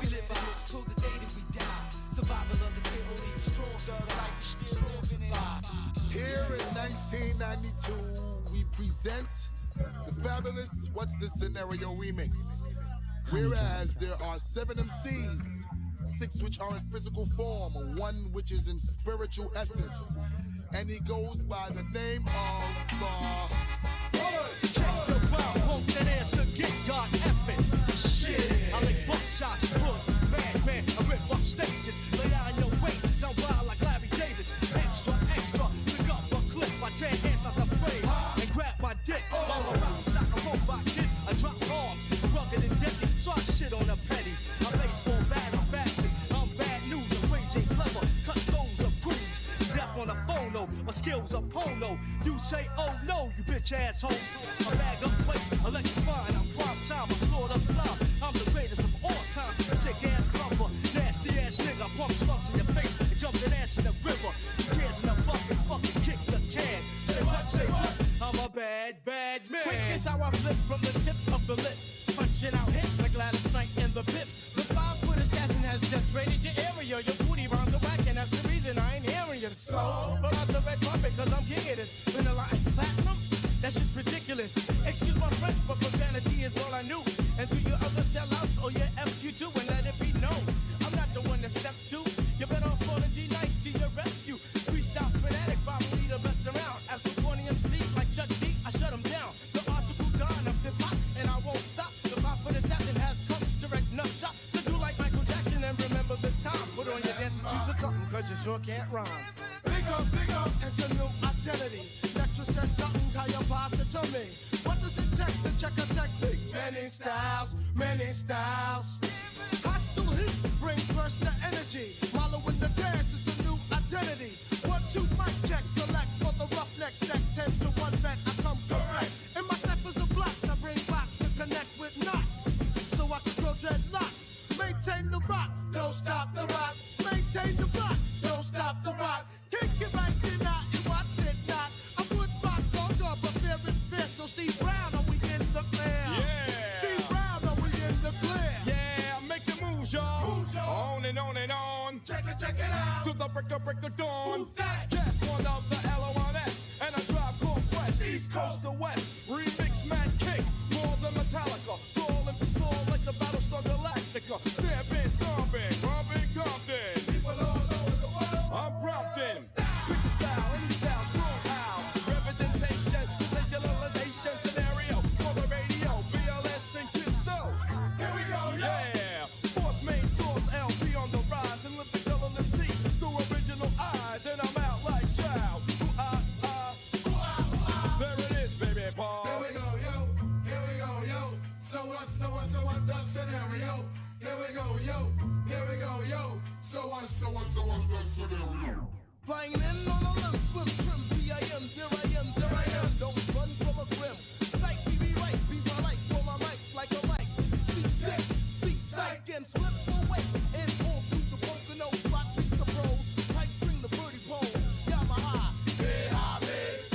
We live in this till the day that we die. Survival of the fit, only the strong survive. Strong survive. Here in 1992, we present the fabulous What's the Scenario remix. Whereas there are 7 MCs, 6 which are in physical form, 1 which is in spiritual essence. And he goes by the name of the... Check the crowd, honk that ass again, God effing. Shit, I like buckshots, put man, I rip up stages. Lay out in your wages, I'm wild like Larry Davis. Extra, pick up a clip, I tear hands out the frame. And grab my dick, while around, sock a robot kid. I drop bombs, rugged and deadly, so I shit on a petty. I'm baseball bad, I'm bastard. I'm bad news, I'm crazy and clever. Cut those of crews, death on a phono. My skills are pono. You say, oh no, you bitch asshole. I bag up place, electrifying, I'm prime time, I'm slaughter up slime. I'm the greatest of all time. Sick ass cover, nasty ass nigga. Pump slugs in your face and jump that ass in the river. 2 cans in the fucking kick the can. Say what? I'm a bad man. Quick is how I flip from the tip of the lip. Punching out hits like Gladys Knight in the pip. The 5-foot assassin has just raided your area. Your booty rounds are whack, and that's the reason I ain't hearing you. So, roll out the red carpet, cause I'm king of this. Vanilla ice platinum? That shit's ridiculous. Excuse my French, but profanity is all I knew. And to your other sellouts, or your F you do, and let it be known. I'm not the one to step to. You better off falling D nice to your rescue. Freestyle sure can't rhyme. Big up into new identity. Next to say something, how you pass it to me. What does it take to check a technique? Many styles, many styles. Hostile heat brings first the energy. Follow in the dance is the new identity. 1, 2, mic check, select for the roughneck set. 10 to 1 bet, I come correct. In my ciphers of blocks, I bring blocks to connect with knots. So I can grow dreadlocks. Maintain the rock, don't stop the rock. Maintain the rock, don't stop the rock. Kick it right then out and watch it not. I would rock longer, but fear is fierce. So see Brown, are we in the clear? Yeah. See Brown, are we in the clear? Yeah, make it move, y'all. On and on and on. Check it out. To the break of dawn. Who's that? Just one of the LONS. And I drive called Quest. East Coast to West. Remix mad kick. More than Metallica. Tall and slow like the Battlestar Galactica. Stamping, stomping. Romping, Compton. People all over the world. I'm prompting. Pick the style, any style, strong how. Representation, sensationalization scenario. For the radio, BLS and Kisso. Here we go, yo. Yeah. Force main source, LP on the rise. And lift the color and see through original eyes. And I'm out like child. There it is, baby, Paul. Here we go, yo. Here we go, yo. So what's the scenario? Here we go, yo. Here we go, yo. So what's the scenario? Flying in on a limb, swim, trim, P.I.M. There I am, don't run from a grim. Sight, be right, be my life, for my mics like a mic. Seat psych, and slip away. And all through the Pocono, spot, beat the bros. Pipe, string the birdie pole. Yamaha, hey,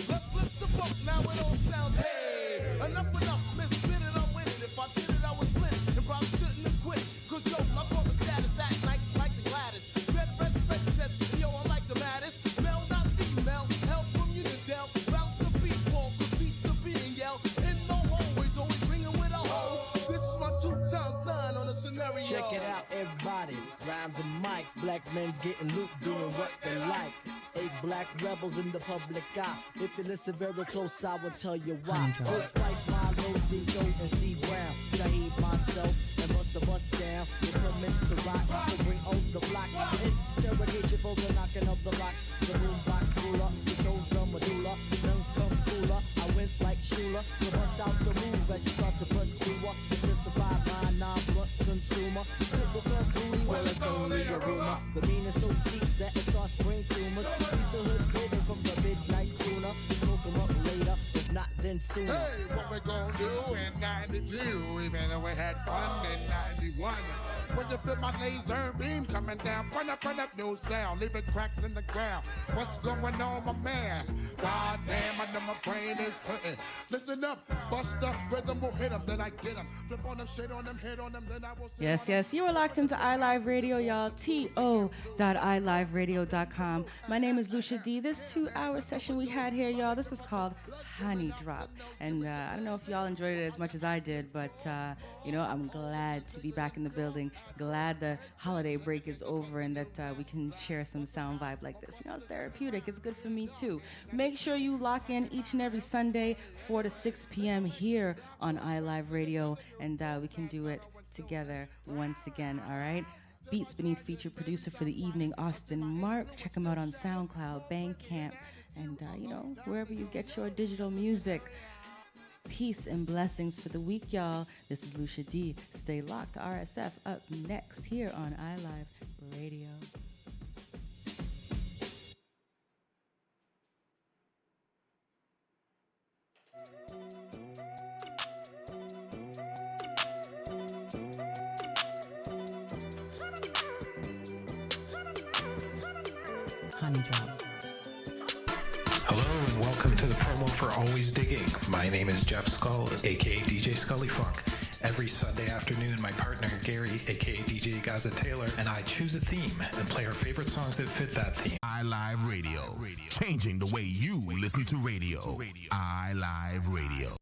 let's flip the funk, now it all sounds hey. Enough, misspit it, I'm with it. If I did it, I was lit. And probably shouldn't have quit. Cause yo, my brother status at nights like the Gladys. Red respect says, yo, I'm like the maddest. Male, not female, help from Unidel. Bounce the beat, Paul, cause beats are being yelled. In the hallways, always ringing with a hoe. This is my 2 times 9 on a scenario. Check it out, everybody. Rhymes and mics. Black men's getting loot, doing what they like. 8 black rebels in the public eye. If you listen very close, I will tell you why. Good fight, Milo, Dingo, and C. Brown. Shaheed, myself, and bust down. With permits to rock, so bring out the blocks. Interrogation for the knocking of the locks. The boombox cooler, controls the medulla. None come cooler. I went like Shula. So bust out the move as you start to pursue her. To survive my non-blunt consumer. Typical booty, well, it's only a rumor. The mean is so deep that it starts bring tumors. He's the hood baby from the midnight crooner. Smoke 'em up later, if not then sooner. Hey, what we gonna do in 92? Even though we had fun in 91. When you feel my laser beam coming down, run up, no sound, leaving cracks in the ground. What's going on, my man? God damn, I know my brain is hurting. Listen up, bust up, rhythm will hit 'em, then I get 'em. Flip on them, shit on them, hit on them, then I will sit Yes, you are locked into iLive Radio, y'all. to.iliveradio.com. My name is Lucia Dee. This 2-hour session we had here, y'all, this is called Honey Drop. And I don't know if y'all enjoyed it as much as I did, but, I'm glad to be back in the building. Glad the holiday break is over and that we can share some sound vibe like this. It's therapeutic. It's good for me, too. Make sure you lock in each and every Sunday, 4 to 6 p.m. here on iLive Radio, and we can do it together once again, all right? Beats Beneath featured producer for the evening, Austin Mark. Check him out on SoundCloud, Bandcamp, and, wherever you get your digital music. Peace and blessings for the week, y'all. This is Lucia Dee. Stay locked. RSF up next here on iLive Radio. Honey Drop. Hello and welcome to the promo for Always Digging. My name is Jeff Skull, aka DJ Scully Funk. Every Sunday afternoon, my partner Gary, aka DJ Gaza Taylor, and I choose a theme and play our favorite songs that fit that theme. iLive Radio. Changing the way you listen to radio. iLive Radio.